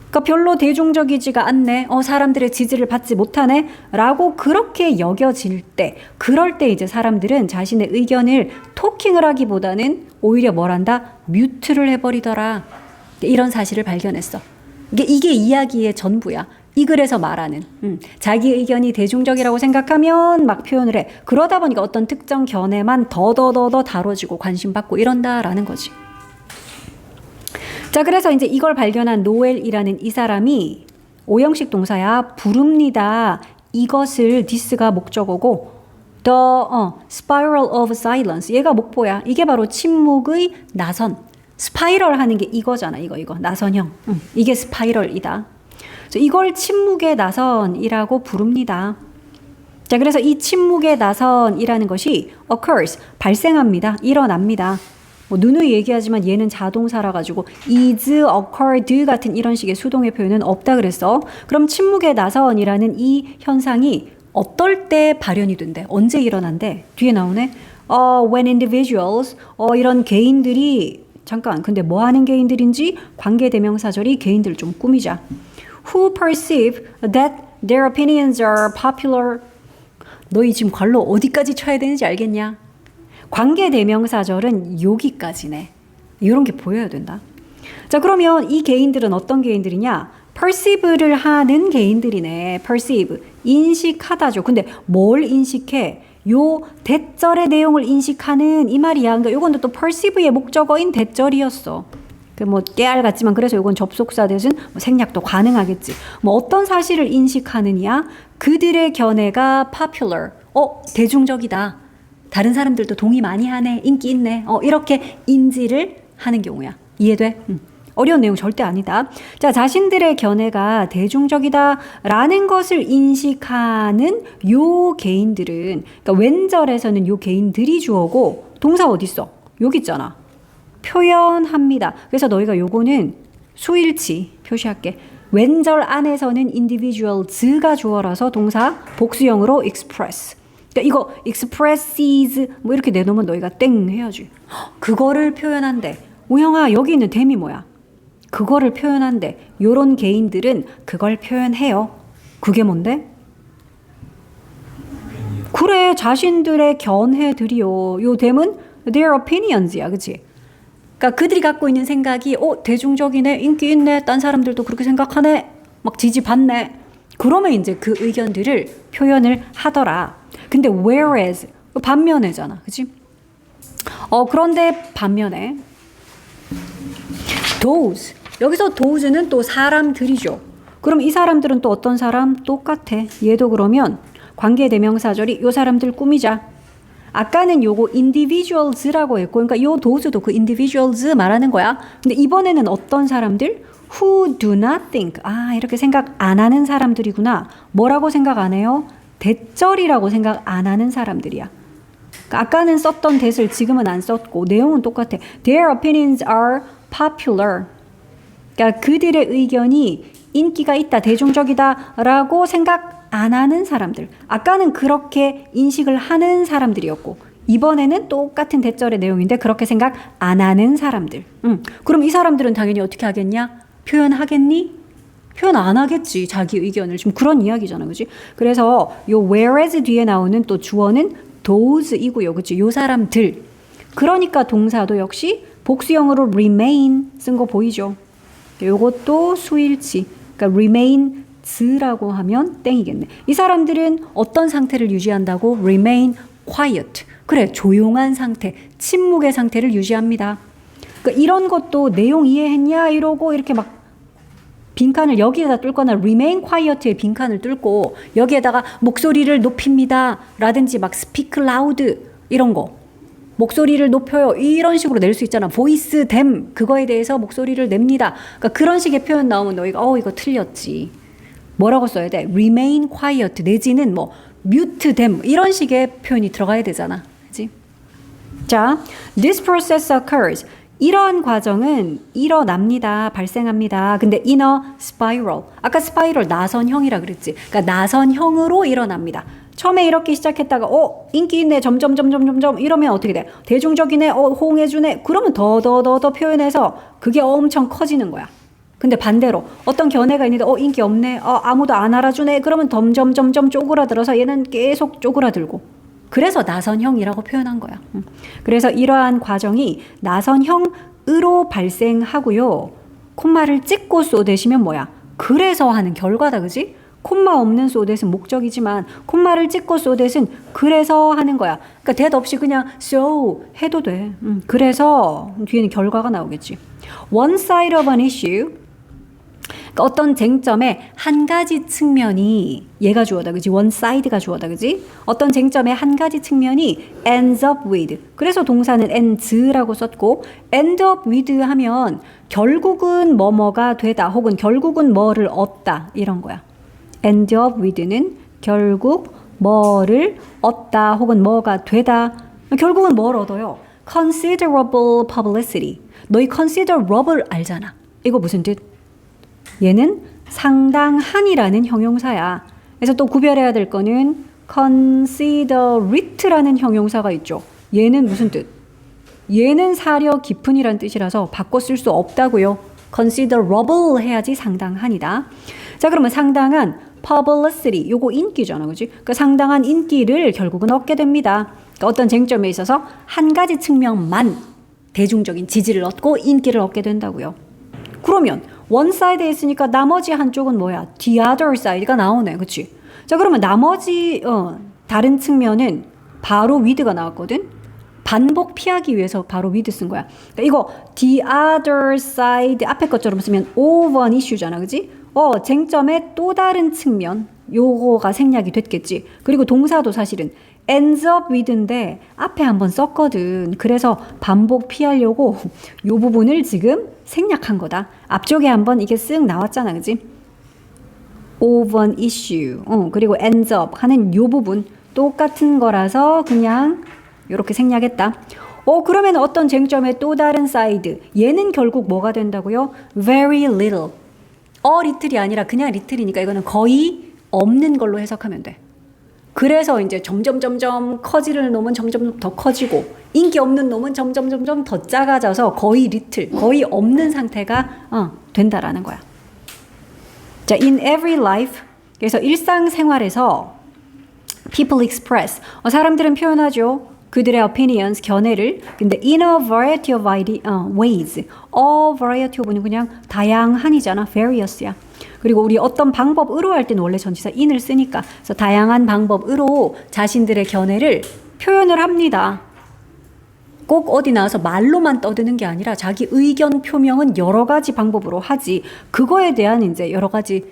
그러니까 별로 대중적이지가 않네. 사람들의 지지를 받지 못하네. 라고 그렇게 여겨질 때, 그럴 때 이제 사람들은 자신의 의견을 토킹을 하기보다는 오히려 뭘 한다? 뮤트를 해버리더라. 이런 사실을 발견했어. 이게 이야기의 전부야. 이 글에서 말하는 자기 의견이 대중적이라고 생각하면 막 표현을 해. 그러다 보니까 어떤 특정 견해만 더 다뤄지고 관심받고 이런다라는 거지. 자, 그래서 이제 이걸 발견한 노엘이라는 이 사람이 오형식 동사야. 부릅니다. 이것을 this가 목적어고 the spiral of silence 얘가 목보야. 이게 바로 침묵의 나선. 스파이럴 하는 게 이거잖아. 이거 나선형. 이게 스파이럴이다. 그래서 이걸 침묵의 나선이라고 부릅니다. 자, 그래서 이 침묵의 나선이라는 것이 occurs 발생합니다. 일어납니다. 뭐 누누이 얘기하지만 얘는 자동사라 가지고 is, occurred 같은 이런 식의 수동의 표현은 없다 그랬어. 그럼 침묵의 나선이라는 이 현상이 어떨 때 발현이 된대? 언제 일어난대? 뒤에 나오네. when individuals 이런 개인들이 잠깐 근데 뭐 하는 개인들인지 관계대명사절이 개인들을 좀 꾸미자. who perceive that their opinions are popular. 너희 지금 괄호 어디까지 쳐야 되는지 알겠냐? 관계대명사절은 여기까지네. 이런 게 보여야 된다. 자, 그러면 이 개인들은 어떤 개인들이냐? perceive를 하는 개인들이네. perceive, 인식하다죠. 근데 뭘 인식해? 요 대절의 내용을 인식하는 이 말이야. 그러니까 요건 또 perceive의 목적어인 대절이었어. 그 뭐 깨알 같지만 그래서 요건 접속사 대신 뭐 생략도 가능하겠지. 뭐 어떤 사실을 인식하느냐? 그들의 견해가 popular, 대중적이다. 다른 사람들도 동의 많이 하네, 인기 있네. 이렇게 인지를 하는 경우야. 이해돼? 어려운 내용 절대 아니다. 자, 자신들의 견해가 대중적이다라는 것을 인식하는 요 개인들은, 그러니까 왼절에서는 요 개인들이 주어고 동사 어디 있어? 여기 있잖아. 표현합니다. 그래서 너희가 요거는 수일치 표시할게. 왼절 안에서는 individuals가 주어라서 동사 복수형으로 express. 그러니까 이거 expresses 뭐 이렇게 내놓으면 너희가 땡 해야지. 그거를 표현한대. 우영아, 여기 있는 댐이 뭐야? 그거를 표현한대. 요런 개인들은 그걸 표현해요. 그게 뭔데? 그래, 자신들의 견해들이요. 요 댐은 their opinions야, 그치? 그러니까 그들이 갖고 있는 생각이 대중적이네, 인기 있네, 딴 사람들도 그렇게 생각하네. 막 지지받네. 그러면 이제 그 의견들을 표현을 하더라. 근데 whereas 반면에잖아. 그치? 그런데 반면에 those 여기서 those는 또 사람들이죠. 그럼 이 사람들은 또 어떤 사람? 똑같아. 얘도 그러면 관계대명사절이 요 사람들 꾸미자. 아까는 요거 individuals라고 했고 그러니까 요 those도 그 individuals 말하는 거야. 근데 이번에는 어떤 사람들? Who do not think. 이렇게 생각 안 하는 사람들이구나. 뭐라고 생각 안 해요? 대절이라고 생각 안 하는 사람들이야. 그러니까 아까는 썼던 that을 지금은 안 썼고 내용은 똑같아. Their opinions are popular. 그러니까 그들의 의견이 인기가 있다, 대중적이다 라고 생각 안 하는 사람들. 아까는 그렇게 인식을 하는 사람들이었고 이번에는 똑같은 대절의 내용인데 그렇게 생각 안 하는 사람들. 그럼 이 사람들은 당연히 어떻게 하겠냐? 표현하겠니? 표현 안 하겠지. 자기 의견을. 지금 그런 이야기잖아. 그지? 그래서 요 whereas 뒤에 나오는 또 주어는 those이고요. 그치? 요 사람들. 그러니까 동사도 역시 복수형으로 remain 쓴 거 보이죠? 요것도 수일치. 그러니까 remains라고 하면 땡이겠네. 이 사람들은 어떤 상태를 유지한다고? remain quiet. 그래, 조용한 상태, 침묵의 상태를 유지합니다. 그러니까 이런 것도 내용 이해했냐? 이러고 이렇게 막 빈칸을 여기에다 뚫거나 remain quiet의 빈칸을 뚫고 여기에다가 목소리를 높입니다. 라든지 막 speak loud 이런 거. 목소리를 높여요. 이런 식으로 낼 수 있잖아. voice them. 그거에 대해서 목소리를 냅니다. 그러니까 그런 식의 표현 나오면 너희가 이거 틀렸지. 뭐라고 써야 돼? remain quiet 내지는 뭐 mute them 이런 식의 표현이 들어가야 되잖아. 그치? 자, this process occurs. 이러한 과정은 일어납니다. 발생합니다. 근데 in a spiral. 아까 스파이럴 나선형이라 그랬지. 그러니까 나선형으로 일어납니다. 처음에 이렇게 시작했다가 인기 있네 점점 이러면 어떻게 돼? 대중적이네 호응해주네 그러면 더 표현해서 그게 엄청 커지는 거야. 근데 반대로 어떤 견해가 있는데 인기 없네 아무도 안 알아주네 그러면 점점 쪼그라들어서 얘는 계속 쪼그라들고 그래서 나선형이라고 표현한 거야. 그래서 이러한 과정이 나선형으로 발생하고요. 콤마를 찍고 쏘대시면 뭐야? 그래서 하는 결과다. 그지? 콤마 없는 소댓은 목적이지만 콤마를 찍고 소댓은 그래서 하는 거야. 그러니까 that 없이 그냥 so 해도 돼. 그래서 뒤에는 결과가 나오겠지. One side of an issue. 그러니까 어떤 쟁점의 한 가지 측면이 얘가 주어다. 그지? one side가 주어다. 그지? 어떤 쟁점의 한 가지 측면이 ends up with. 그래서 동사는 ends라고 썼고 end up with 하면 결국은 뭐뭐가 되다 혹은 결국은 뭐를 얻다 이런 거야. end up with는 결국 뭐를 얻다 혹은 뭐가 되다. 결국은 뭘 얻어요? considerable publicity. 너희 considerable 알잖아. 이거 무슨 뜻? 얘는 상당한이라는 형용사야. 그래서 또 구별해야 될 거는 considerate라는 형용사가 있죠. 얘는 무슨 뜻? 얘는 사려 깊은이란 뜻이라서 바꿔 쓸 수 없다고요. considerable 해야지 상당한이다. 자, 그러면 상당한 publicity, 요거 인기잖아, 그지? 그러니까 상당한 인기를 결국은 얻게 됩니다. 그러니까 어떤 쟁점에 있어서 한 가지 측면만 대중적인 지지를 얻고 인기를 얻게 된다고요. 그러면 one side에 있으니까 나머지 한쪽은 뭐야? the other side가 나오네, 그치? 자, 그러면 나머지 다른 측면은 바로 with가 나왔거든? 반복 피하기 위해서 바로 with 쓴 거야. 그러니까 이거 the other side 앞에 것처럼 쓰면 of an issue잖아, 그지? 쟁점의 또 다른 측면 요거가 생략이 됐겠지. 그리고 동사도 사실은 ends up with인데 앞에 한번 썼거든. 그래서 반복 피하려고 요 부분을 지금 생략한 거다. 앞쪽에 한번 이게 쓱 나왔잖아, 그지? of an issue. 그리고 ends up 하는 요 부분 똑같은 거라서 그냥 요렇게 생략했다. 그러면 어떤 쟁점의 또 다른 사이드. 얘는 결국 뭐가 된다고요? very little. little이 아니라 그냥 little이니까 이거는 거의 없는 걸로 해석하면 돼. 그래서 이제 점점 커지는 놈은 점점 더 커지고 인기 없는 놈은 점점 더 작아져서 거의 little, 거의 없는 상태가 된다라는 거야. 자, in every life. 그래서 일상생활에서 people express. 사람들은 표현하죠. 그들의 opinions, 견해를. 근데 in a variety of ways. variety of는 그냥 다양한이잖아. various야. 그리고 우리 어떤 방법으로 할 때는 원래 전치사 in을 쓰니까. 그래서 다양한 방법으로 자신들의 견해를 표현을 합니다. 꼭 어디 나와서 말로만 떠드는 게 아니라 자기 의견 표명은 여러 가지 방법으로 하지. 그거에 대한 이제 여러 가지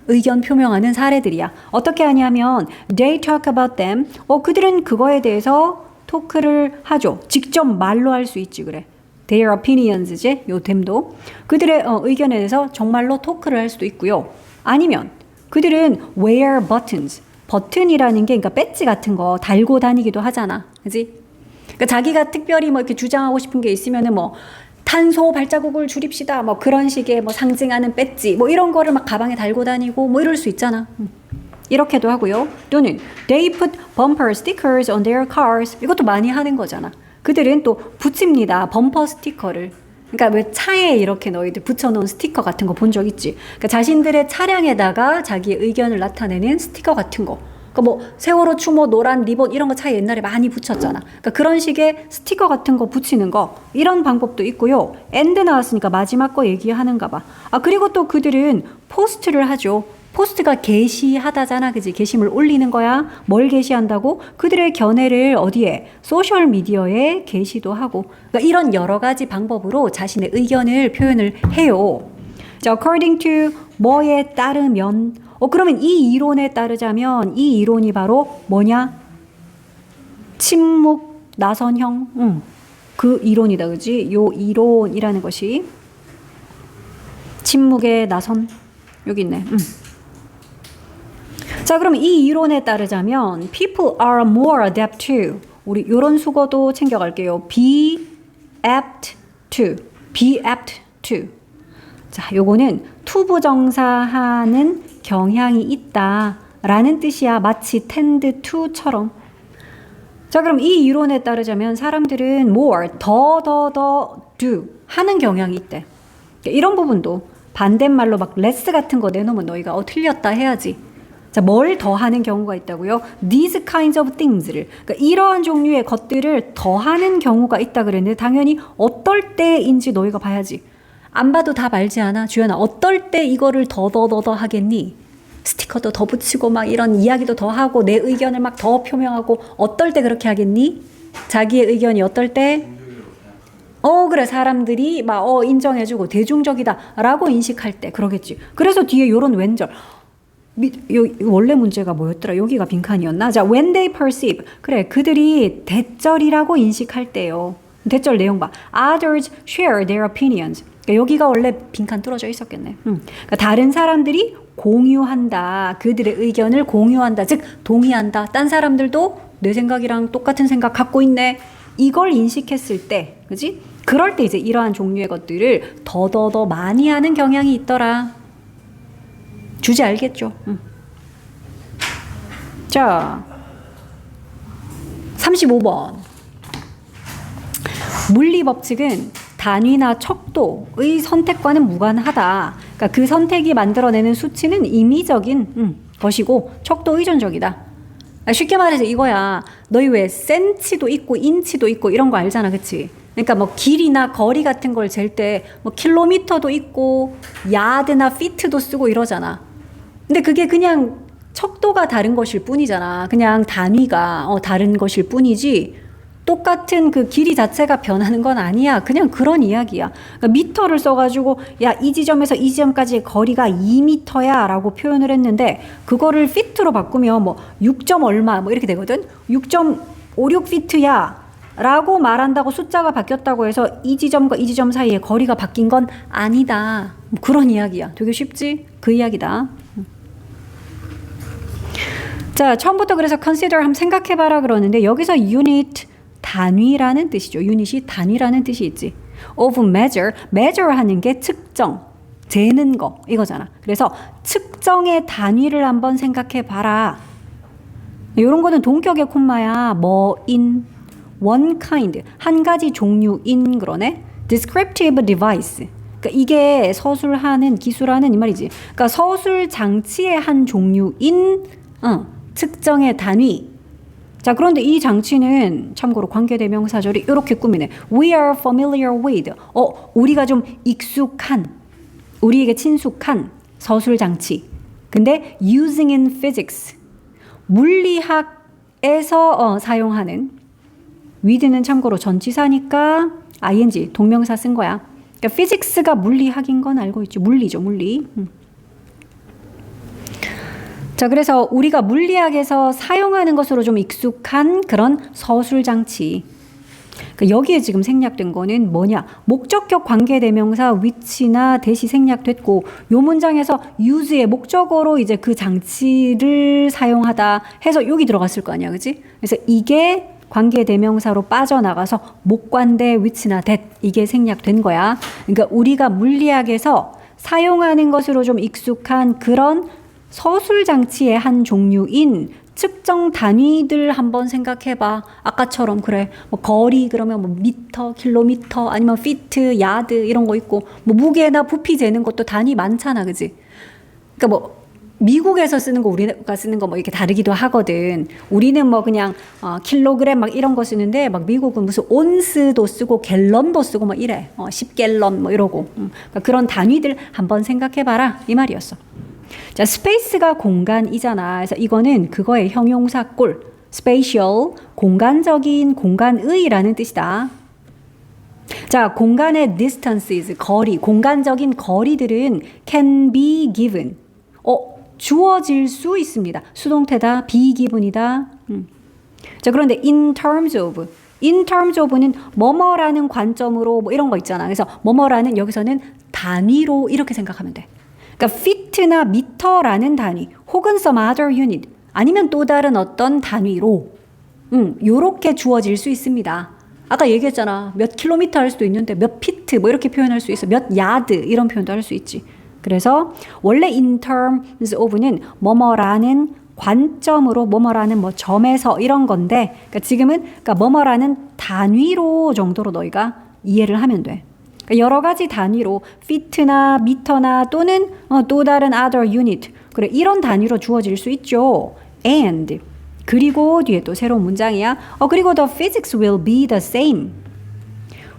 의견 표명하는 사례들이야. 어떻게 하냐면 they talk about them. 그들은 그거에 대해서 토크를 하죠. 직접 말로 할 수 있지 그래. their opinions지. 요 them도. 그들의 의견에 대해서 정말로 토크를 할 수도 있고요. 아니면 그들은 wear buttons. 버튼이라는 게 그러니까 배지 같은 거 달고 다니기도 하잖아. 그지? 그러니까 자기가 특별히 뭐 이렇게 주장하고 싶은 게 있으면은 뭐 탄소 발자국을 줄입시다 뭐 그런 식의 뭐 상징하는 배지 뭐 이런 거를 막 가방에 달고 다니고 뭐 이럴 수 있잖아. 이렇게도 하고요. 또는 they put bumper stickers on their cars. 이것도 많이 하는 거잖아. 그들은 또 붙입니다. 범퍼 스티커를. 그러니까 왜 차에 이렇게 너희들 붙여놓은 스티커 같은 거 본 적 있지? 그러니까 자신들의 차량에다가 자기의 의견을 나타내는 스티커 같은 거. 그러니까 뭐 세월호 추모 노란 리본 이런 거 차에 옛날에 많이 붙였잖아. 그러니까 그런 식의 스티커 같은 거 붙이는 거 이런 방법도 있고요. and 나왔으니까 마지막 거 얘기하는가 봐. 그리고 또 그들은 포스트를 하죠. 포스트가 게시하다잖아. 그지? 게시물 올리는 거야. 뭘 게시한다고? 그들의 견해를 어디에? 소셜 미디어에 게시도 하고. 그러니까 이런 여러 가지 방법으로 자신의 의견을 표현을 해요. 자, according to 뭐에 따르면 그러면 이 이론에 따르자면 이 이론이 바로 뭐냐? 침묵 나선형. 그 이론이다. 그지? 요 이론이라는 것이 침묵의 나선 여기 있네. 자, 그럼 이 이론에 따르자면 people are more adept to 우리 요런 수거도 챙겨갈게요. be apt to be apt to 자, 요거는 투부정사하는 경향이 있다라는 뜻이야. 마치 tend to처럼. 자, 그럼 이 이론에 따르자면 사람들은 more 더 do 하는 경향이 있대. 이런 부분도 반대말로 막 less 같은 거 내놓으면 너희가 틀렸다 해야지. 자, 뭘 더 하는 경우가 있다고요? These kinds of things를. 그러니까 이러한 종류의 것들을 더 하는 경우가 있다 그랬는데 당연히 어떨 때인지 너희가 봐야지. 안 봐도 다 알지 않아? 주연아, 어떨 때 이거를 더 하겠니? 스티커도 더 붙이고 막 이런 이야기도 더 하고 내 의견을 막 더 표명하고 어떨 때 그렇게 하겠니? 자기의 의견이 어떨 때? 그래. 사람들이 막 인정해주고 대중적이다 라고 인식할 때 그러겠지. 그래서 뒤에 요런 왼절. 원래 문제가 뭐였더라? 여기가 빈칸이었나? 자, when they perceive. 그래, 그들이 대절이라고 인식할 때요. 대절 내용 봐. Others share their opinions. 그러니까 여기가 원래 빈칸 뚫어져 있었겠네. 그러니까 다른 사람들이 공유한다. 그들의 의견을 공유한다. 즉 동의한다. 딴 사람들도 내 생각이랑 똑같은 생각 갖고 있네. 이걸 인식했을 때, 그지? 그럴 때 이제 이러한 종류의 것들을 더 많이 하는 경향이 있더라. 주제 알겠죠? 자, 35번. 물리 법칙은 단위나 척도의 선택과는 무관하다. 그러니까 그 선택이 만들어내는 수치는 임의적인 것이고 척도 의존적이다. 쉽게 말해서 이거야. 너희 왜 센치도 있고 인치도 있고 이런 거 알잖아. 그치? 그러니까 뭐 길이나 거리 같은 걸 잴 때 뭐 킬로미터도 있고 야드나 피트도 쓰고 이러잖아. 근데 그게 그냥 척도가 다른 것일 뿐이잖아. 그냥 단위가 다른 것일 뿐이지 똑같은 그 길이 자체가 변하는 건 아니야. 그냥 그런 이야기야. 그러니까 미터를 써가지고 야, 이 지점에서 이 지점까지의 거리가 2미터야 라고 표현을 했는데 그거를 피트로 바꾸면 뭐 6점 얼마 뭐 이렇게 되거든. 6.56피트야 라고 말한다고 숫자가 바뀌었다고 해서 이 지점과 이 지점 사이에 거리가 바뀐 건 아니다. 뭐 그런 이야기야. 되게 쉽지? 그 이야기다. 자, 처음부터 그래서 consider 한번 생각해봐라 그러는데 여기서 unit 단위라는 뜻이죠. 유닛이 단위라는 뜻이 있지. of measure, measure 하는 게 측정, 재는 거 이거잖아. 그래서 측정의 단위를 한번 생각해봐라. 이런 거는 동격의 콤마야. 뭐인, one kind, 한 가지 종류인 그러네. descriptive device. 그러니까 이게 서술하는, 기술하는 이 말이지. 그러니까 서술 장치의 한 종류인 측정의 단위. 자, 그런데 이 장치는 참고로 관계대명사절이 이렇게 꾸미네. We are familiar with. 우리가 좀 익숙한, 우리에게 친숙한 서술 장치. 근데 using in physics. 물리학에서 사용하는. with는 참고로 전치사니까 ing 동명사 쓴 거야. 그러니까 physics가 물리학인 건 알고 있죠. 물리죠, 물리. 자, 그래서 우리가 물리학에서 사용하는 것으로 좀 익숙한 그런 서술 장치. 그러니까 여기에 지금 생략된 거는 뭐냐? 목적격 관계대명사 which나 that이 생략됐고 요 문장에서 use의 목적어로 이제 그 장치를 사용하다 해서 여기 들어갔을 거 아니야, 그지? 그래서 이게 관계대명사로 빠져나가서 목관대 which나 that 이게 생략된 거야. 그러니까 우리가 물리학에서 사용하는 것으로 좀 익숙한 그런 서술 장치의 한 종류인 측정 단위들 한번 생각해봐. 아까처럼 그래. 뭐 거리 그러면 뭐 미터, 킬로미터 아니면 피트, 야드 이런 거 있고 뭐 무게나 부피 재는 것도 단위 많잖아, 그지? 그러니까 뭐 미국에서 쓰는 거 우리가 쓰는 거 뭐 이렇게 다르기도 하거든. 우리는 뭐 그냥 킬로그램 막 이런 거 쓰는데 막 미국은 무슨 온스도 쓰고 갤런도 쓰고 막 이래. 10갤런 뭐 이러고. 그러니까 그런 단위들 한번 생각해봐라 이 말이었어. 자, 스페이스가 공간이잖아. 그래서 이거는 그거의 형용사 꼴. spatial, 공간적인, 공간의라는 뜻이다. 자, 공간의 distances, 거리, 공간적인 거리들은 can be given. 주어질 수 있습니다. 수동태다, be given이다. 자, 그런데 in terms of는 뭐뭐라는 관점으로 뭐 이런 거 있잖아. 그래서 뭐뭐라는 여기서는 단위로 이렇게 생각하면 돼. 그러니까 fit나 미터라는 단위 혹은 some other unit 아니면 또 다른 어떤 단위로 요렇게 주어질 수 있습니다. 아까 얘기했잖아. 몇 킬로미터 할 수도 있는데 몇 피트 뭐 이렇게 표현할 수 있어. 몇 야드 이런 표현도 할 수 있지. 그래서 원래 in terms of는 뭐뭐라는 관점으로 뭐뭐라는 뭐 점에서 이런 건데 그러니까 지금은 그러니까 뭐뭐라는 단위로 정도로 너희가 이해를 하면 돼. 여러 가지 단위로 fit나 미터나 또는 또 다른 other unit 그래 이런 단위로 주어질 수 있죠. and 그리고 뒤에 또 새로운 문장이야. 그리고 the physics will be the same.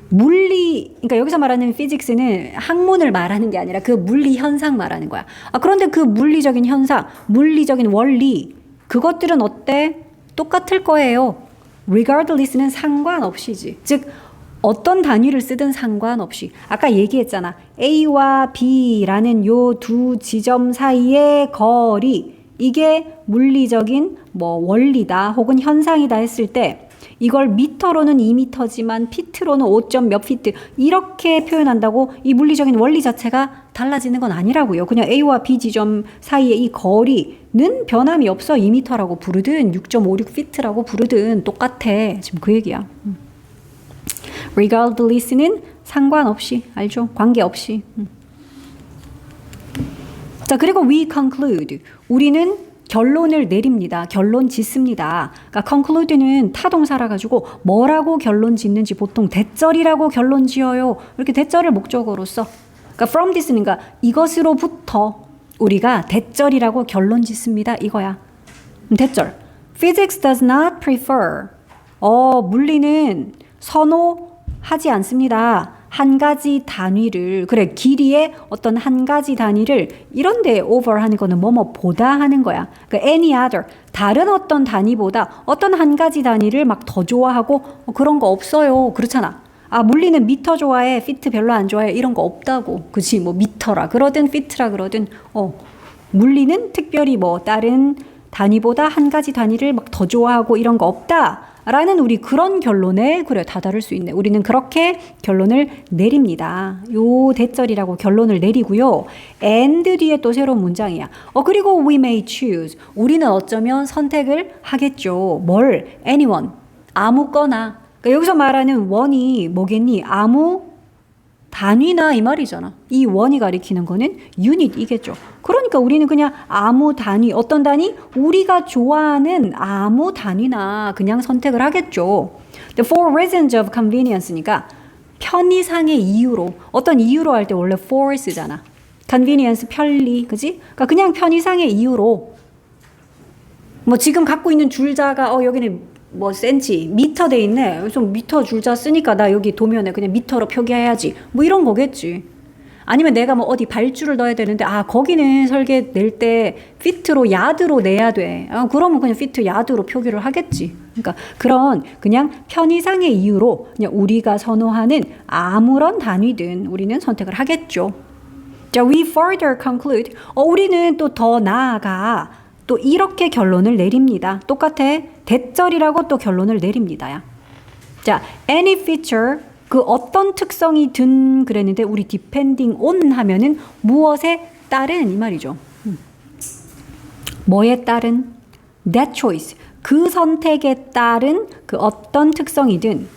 물리 그러니까 여기서 말하는 physics는 학문을 말하는 게 아니라 그 물리 현상 말하는 거야. 그런데 그 물리적인 현상, 물리적인 원리 그것들은 어때? 똑같을 거예요. regardless는 상관없이지. 즉 어떤 단위를 쓰든 상관없이 아까 얘기했잖아. A와 B라는 요 두 지점 사이의 거리 이게 물리적인 뭐 원리다 혹은 현상이다 했을 때 이걸 미터로는 2미터지만 피트로는 5점 몇 피트 이렇게 표현한다고 이 물리적인 원리 자체가 달라지는 건 아니라고요. 그냥 A와 B 지점 사이의 이 거리는 변함이 없어. 2미터라고 부르든 6.56 피트라고 부르든 똑같아. 지금 그 얘기야. regardless는 상관없이 알죠? 관계없이. 자, 그리고 we conclude. 우리는 결론을 내립니다. 결론 짓습니다. 그러니까 conclude는 타동사라 가지고 뭐라고 결론 짓는지 보통 대절이라고 결론 지어요. 이렇게 대절을 목적어로 써. 그러니까 from this는 그러니까 이것으로부터 우리가 대절이라고 결론 짓습니다. 이거야. 대절. Physics does not prefer. 물리는 선호하지 않습니다. 한 가지 단위를 그래 길이의 어떤 한 가지 단위를 이런데 over 하는 거는 뭐뭐보다 하는 거야. 그러니까 any other 다른 어떤 단위보다 어떤 한 가지 단위를 막 더 좋아하고 그런 거 없어요. 그렇잖아. 물리는 미터 좋아해, 피트 별로 안 좋아해 이런 거 없다고. 그치 뭐 미터라 그러든 피트라 그러든 물리는 특별히 뭐 다른 단위보다 한 가지 단위를 막 더 좋아하고 이런 거 없다. 라는 우리 그런 결론에 그래 다다를 수 있네. 우리는 그렇게 결론을 내립니다. 요 대절이라고 결론을 내리고요. and 뒤에 또 새로운 문장이야. 그리고 we may choose. 우리는 어쩌면 선택을 하겠죠. 뭘? anyone. 아무거나. 그러니까 여기서 말하는 one이 뭐겠니? 아무 단위나 이 말이잖아. 이 one이 가리키는 거는 unit이겠죠. 그러니까 우리는 그냥 아무 단위, 어떤 단위? 우리가 좋아하는 아무 단위나 그냥 선택을 하겠죠. The for reasons of convenience니까 편의상의 이유로, 어떤 이유로 할 때 원래 for 쓰잖아. convenience, 편리, 그지? 그러니까 그냥 편의상의 이유로 뭐 지금 갖고 있는 줄자가 여기는 뭐 센치, 미터 돼 있네. 좀 미터 줄자 쓰니까 나 여기 도면에 그냥 미터로 표기해야지. 뭐 이런 거겠지. 아니면 내가 뭐 어디 발주를 넣어야 되는데 거기는 설계 낼 때 피트로 야드로 내야 돼. 그러면 그냥 피트 야드로 표기를 하겠지. 그러니까 그런 그냥 편의상의 이유로 그냥 우리가 선호하는 아무런 단위든 우리는 선택을 하겠죠. 자, we further conclude. 우리는 또 더 나아가 또 이렇게 결론을 내립니다. 똑같아. 대절이라고 또 결론을 내립니다. 자, any feature 그 어떤 특성이 든 그랬는데 우리 depending on 하면은 무엇에 따른 이 말이죠. 뭐에 따른? that choice 그 선택에 따른 그 어떤 특성이든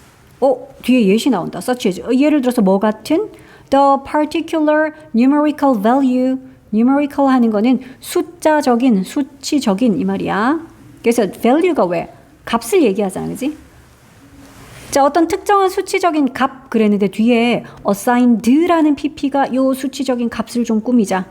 뒤에 예시 나온다. such as 예를 들어서 뭐 같은 the particular numerical value numerical 하는 거는 숫자적인 수치적인 이 말이야. 그래서 value가 왜? 값을 얘기하잖아. 그지? 자, 어떤 특정한 수치적인 값 그랬는데 뒤에 assigned라는 pp가 요 수치적인 값을 좀 꾸미자.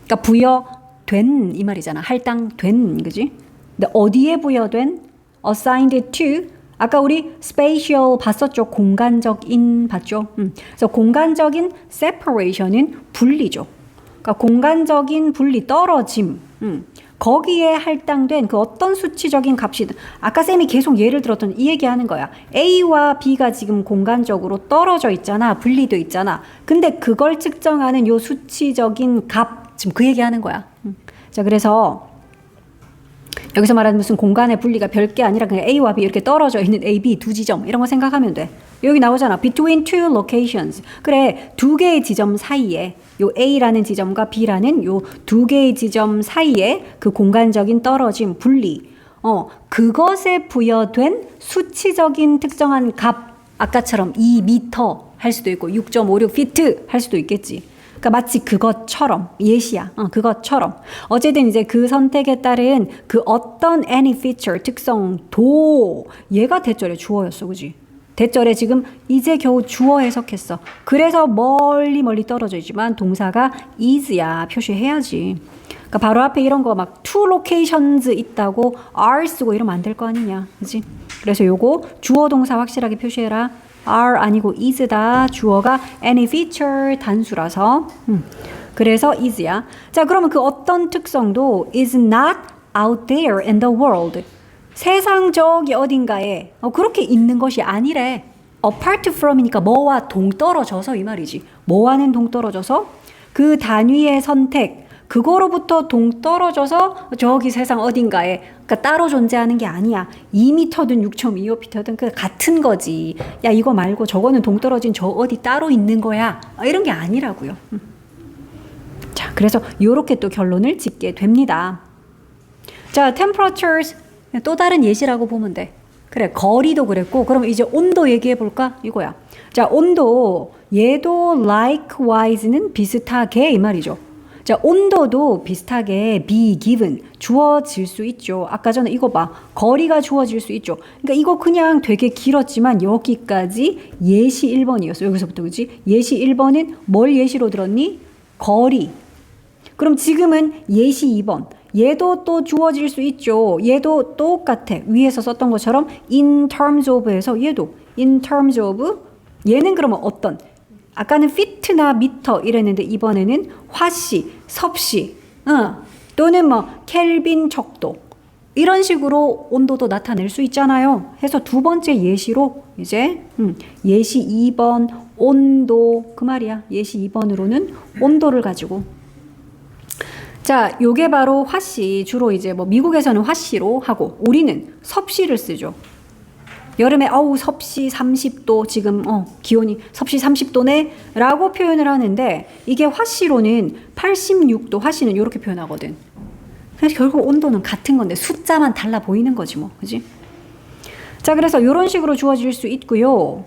그러니까 부여된 이 말이잖아. 할당된, 그지? 근데 어디에 부여된? assigned to 아까 우리 spatial 봤었죠? 공간적인 봤죠? 그래서 공간적인 separation은 분리죠. 그러니까 공간적인 분리, 떨어짐. 거기에 할당된 그 어떤 수치적인 값이든 아까 쌤이 계속 예를 들었던 이 얘기하는 거야. A와 B가 지금 공간적으로 떨어져 있잖아. 분리돼 있잖아. 근데 그걸 측정하는 요 수치적인 값 지금 그 얘기하는 거야. 자, 그래서 여기서 말하는 무슨 공간의 분리가 별게 아니라 그냥 A와 B 이렇게 떨어져 있는 A, B 두 지점 이런 거 생각하면 돼. 여기 나오잖아. Between two locations. 그래, 두 개의 지점 사이에 요 A라는 지점과 B라는 요 두 개의 지점 사이에 그 공간적인 떨어짐, 분리. 그것에 부여된 수치적인 특정한 값. 아까처럼 2m 할 수도 있고 6.56 피트 할 수도 있겠지. 그러니까 마치 그것처럼 예시야. 그것처럼. 어쨌든 이제 그 선택에 따른 그 어떤 any feature 특성도 얘가 대절의 주어였어. 그지? 대절에 지금 이제 겨우 주어 해석했어. 그래서 멀리 떨어져 있지만 동사가 is야. 표시해야지. 그러니까 바로 앞에 이런 거 막 two locations 있다고 are 쓰고 이러면 안 될 거 아니냐. 그지? 그래서 요거 주어 동사 확실하게 표시해라. are 아니고 is다. 주어가 any feature 단수라서. 그래서 is야. 자, 그러면 그 어떤 특성도 is not out there in the world. 세상 저기 어딘가에 그렇게 있는 것이 아니래. apart from이니까 뭐와 동떨어져서 이 말이지. 뭐와는 동떨어져서 그 단위의 선택 그거로부터 동떨어져서 저기 세상 어딘가에 그러니까 따로 존재하는 게 아니야. 2m든 6.25m든 그 같은 거지. 야, 이거 말고 저거는 동떨어진 저 어디 따로 있는 거야. 이런 게 아니라고요. 자, 그래서 이렇게 또 결론을 짓게 됩니다. 자, temperatures 또 다른 예시라고 보면 돼. 그래, 거리도 그랬고 그럼 이제 온도 얘기해 볼까? 이거야. 자, 온도 얘도 likewise는 비슷하게 이 말이죠. 자, 온도도 비슷하게 be given 주어질 수 있죠. 아까 전에 이거 봐. 거리가 주어질 수 있죠. 그러니까 이거 그냥 되게 길었지만 여기까지 예시 1번이었어. 여기서부터 그지? 예시 1번은 뭘 예시로 들었니? 거리. 그럼 지금은 예시 2번. 얘도 또 주어질 수 있죠. 얘도 똑같아. 위에서 썼던 것처럼 in terms of에서 얘도 in terms of 얘는 그러면 어떤? 아까는 fit나 미터 이랬는데 이번에는 화씨, 섭씨 또는 뭐 켈빈 척도 이런 식으로 온도도 나타낼 수 있잖아요. 해서 두 번째 예시로 이제 예시 2번 온도 그 말이야. 예시 2번으로는 온도를 가지고 자, 요게 바로 화씨. 주로 이제 뭐 미국에서는 화씨로 하고 우리는 섭씨를 쓰죠. 여름에 섭씨 30도 지금 기온이 섭씨 30도네 라고 표현을 하는데 이게 화씨로는 86도 화씨는 이렇게 표현하거든. 그래서 결국 온도는 같은 건데 숫자만 달라 보이는 거지 뭐. 그지? 자, 그래서 이런 식으로 주어질 수 있고요.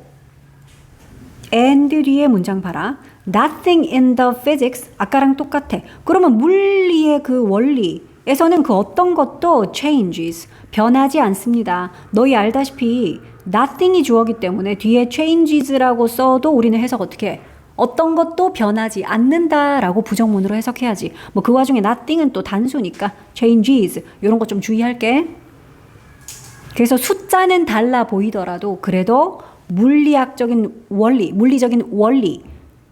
and 뒤에 문장 봐라. Nothing in the physics 아까랑 똑같아. 그러면 물리의 그 원리에서는 그 어떤 것도 changes 변하지 않습니다. 너희 알다시피 nothing이 주어기 때문에 뒤에 changes라고 써도 우리는 해석 어떻게 해? 어떤 것도 변하지 않는다라고 부정문으로 해석해야지. 뭐 그 와중에 nothing은 또 단수니까 changes 이런 거 좀 주의할게. 그래서 숫자는 달라 보이더라도 그래도 물리적인 원리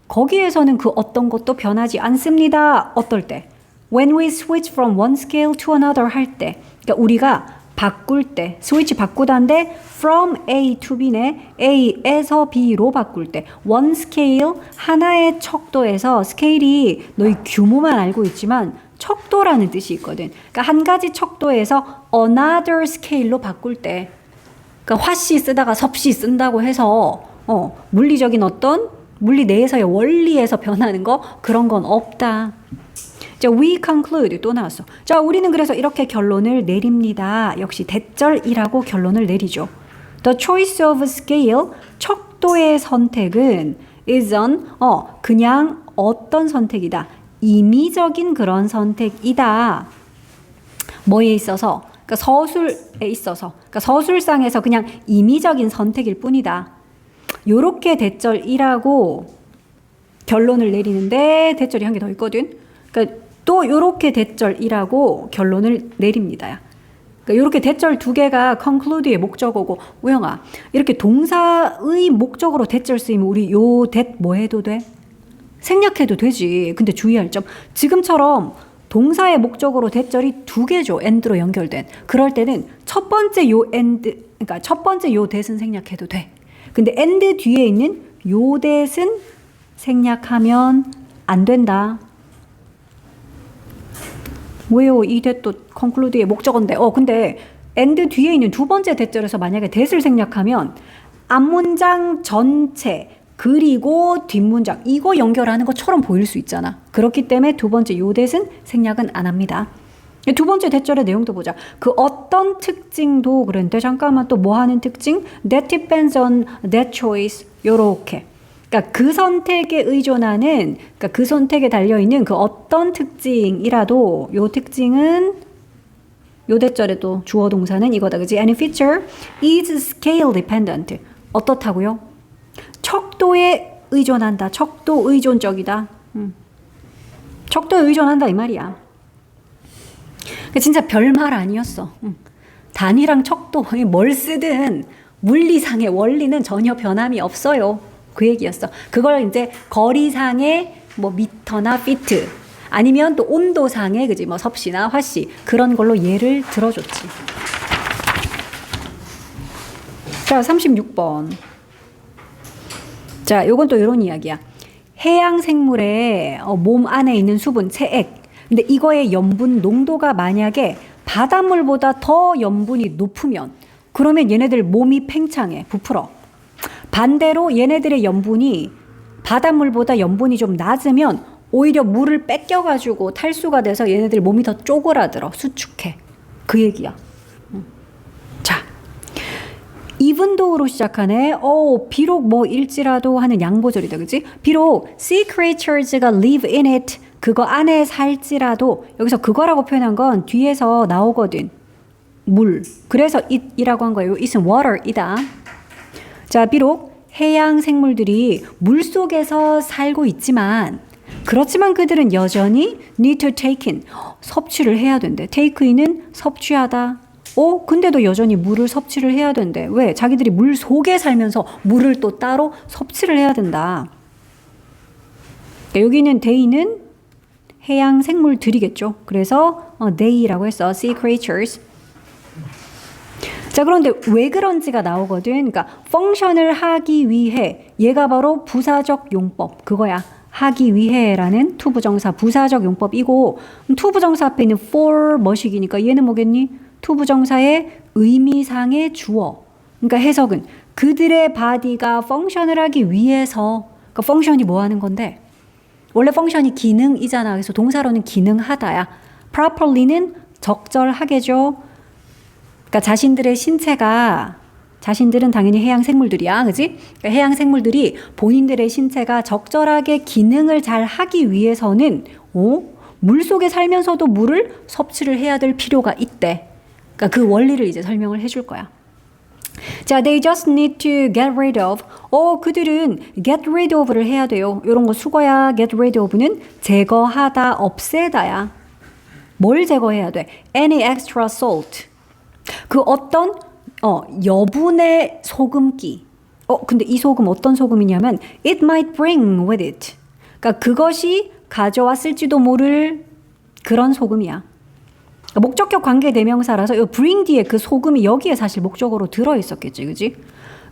거기에서는 그 어떤 것도 변하지 않습니다. 어떨 때? When we switch from one scale to another 할 때. 그러니까 우리가 바꿀 때, 스위치 바꾸다인데 from A to B네, A에서 B로 바꿀 때 one scale, 하나의 척도에서 스케일이 너희 규모만 알고 있지만 척도라는 뜻이 있거든. 그러니까 한 가지 척도에서 another scale로 바꿀 때, 그러니까 화씨 쓰다가 섭씨 쓴다고 해서 물리적인 어떤 물리 내에서의 원리에서 변하는 거 그런 건 없다. 자, we conclude 또 나왔어. 자, 우리는 그래서 이렇게 결론을 내립니다. 역시 대절이라고 결론을 내리죠. The choice of scale, 척도의 선택은 is an 그냥 어떤 선택이다. 임의적인 그런 선택이다. 뭐에 있어서? 그러니까 서술에 있어서. 그러니까 서술상에서 그냥 임의적인 선택일 뿐이다. 요렇게 대절이라고 결론을 내리는데 대절이 한 개 더 있거든. 그러니까 또 요렇게 대절이라고 결론을 내립니다. 그러니까 요렇게 대절 두 개가 conclude의 목적어고, 우영아 이렇게 동사의 목적으로 대절 쓰이면 우리 요 대 뭐 해도 돼? 생략해도 되지. 근데 주의할 점, 지금처럼 동사의 목적으로 대절이 두 개죠. and로 연결된. 그럴 때는 첫 번째 요 and, 그러니까 첫 번째 요 대은 생략해도 돼. 근데 and 뒤에 있는 요 대은 생략하면 안 된다. 왜요? 이 대도 conclude의 목적어인데. 근데 and 뒤에 있는 두 번째 대절에서 만약에 that을 생략하면 앞문장 전체 그리고 뒷문장 이거 연결하는 것처럼 보일 수 있잖아. 그렇기 때문에 두 번째 요 that은 생략은 안 합니다. 두 번째 대절의 내용도 보자. 그 어떤 특징도 그랬는데 잠깐만 또 뭐 하는 특징? That depends on that choice. 요렇게. 그러니까 그 선택에 의존하는, 그러니까 그 선택에 달려있는 그 어떤 특징이라도 요 특징은 요 대절에도 주어 동사는 이거다. 그지? Any feature is scale dependent. 어떻다고요? 척도에 의존한다. 척도 의존적이다. 척도에 의존한다 이 말이야. 진짜 별말 아니었어. 단위랑 척도 뭘 쓰든 물리상의 원리는 전혀 변함이 없어요. 그 얘기였어. 그걸 이제 거리상의 뭐 미터나 피트 아니면 또 온도상의 그지 뭐 섭씨나 화씨 그런 걸로 예를 들어줬지. 자, 36번. 자, 요건 또 이런 이야기야. 해양 생물의 몸 안에 있는 수분, 체액. 근데 이거의 염분 농도가 만약에 바닷물보다 더 염분이 높으면 그러면 얘네들 몸이 팽창해, 부풀어. 반대로 얘네들의 염분이 바닷물보다 염분이 좀 낮으면 오히려 물을 뺏겨가지고 탈수가 돼서 얘네들 몸이 더 쪼그라들어, 수축해. 그 얘기야. 자, 이분도로 시작하네. 비록 뭐일지라도 하는 양보절이다, 그치? 비록 sea creatures가 live in it, 그거 안에 살지라도, 여기서 그거라고 표현한 건 뒤에서 나오거든. 물. 그래서 it이라고 한 거예요. it은 water이다. 자, 비록 해양 생물들이 물 속에서 살고 있지만, 그렇지만 그들은 여전히 need to take in, 섭취를 해야 된대. take in은 섭취하다. 근데도 여전히 물을 섭취를 해야 된대. 왜? 자기들이 물 속에 살면서 물을 또 따로 섭취를 해야 된다. 여기는 they는 해양 생물들이겠죠. 그래서 they라고 했어. sea creatures. 자, 그런데 왜 그런지가 나오거든. 그러니까 펑션을 하기 위해, 얘가 바로 부사적 용법 그거야. 하기 위해라는 투부정사 부사적 용법이고, 투부정사 앞에 있는 for 뭐식이니까 얘는 뭐겠니? 투부정사의 의미상의 주어. 그러니까 해석은 그들의 바디가 펑션을 하기 위해서. 그러니까 펑션이 뭐 하는 건데? 원래 펑션이 기능이잖아. 그래서 동사로는 기능하다야. properly는 적절하게죠. 그러니까 자신들의 신체가, 자신들은 당연히 해양 생물들이야, 그지? 그러니까 해양 생물들이 본인들의 신체가 적절하게 기능을 잘 하기 위해서는 물 속에 살면서도 물을 섭취를 해야 될 필요가 있대. 그러니까 그 원리를 이제 설명을 해줄 거야. 자, they just need to get rid of. 그들은 get rid of를 해야 돼요. 이런 거 수거야. get rid of는 제거하다, 없애다야. 뭘 제거해야 돼? Any extra salt. 그 어떤 여분의 소금기, 근데 이 소금 어떤 소금이냐면 it might bring with it. 그러니까 그것이 가져왔을지도 모를 그런 소금이야. 그러니까 목적격 관계 대명사라서 이 bring 뒤에 그 소금이 여기에 사실 목적어로 들어있었겠지, 그지?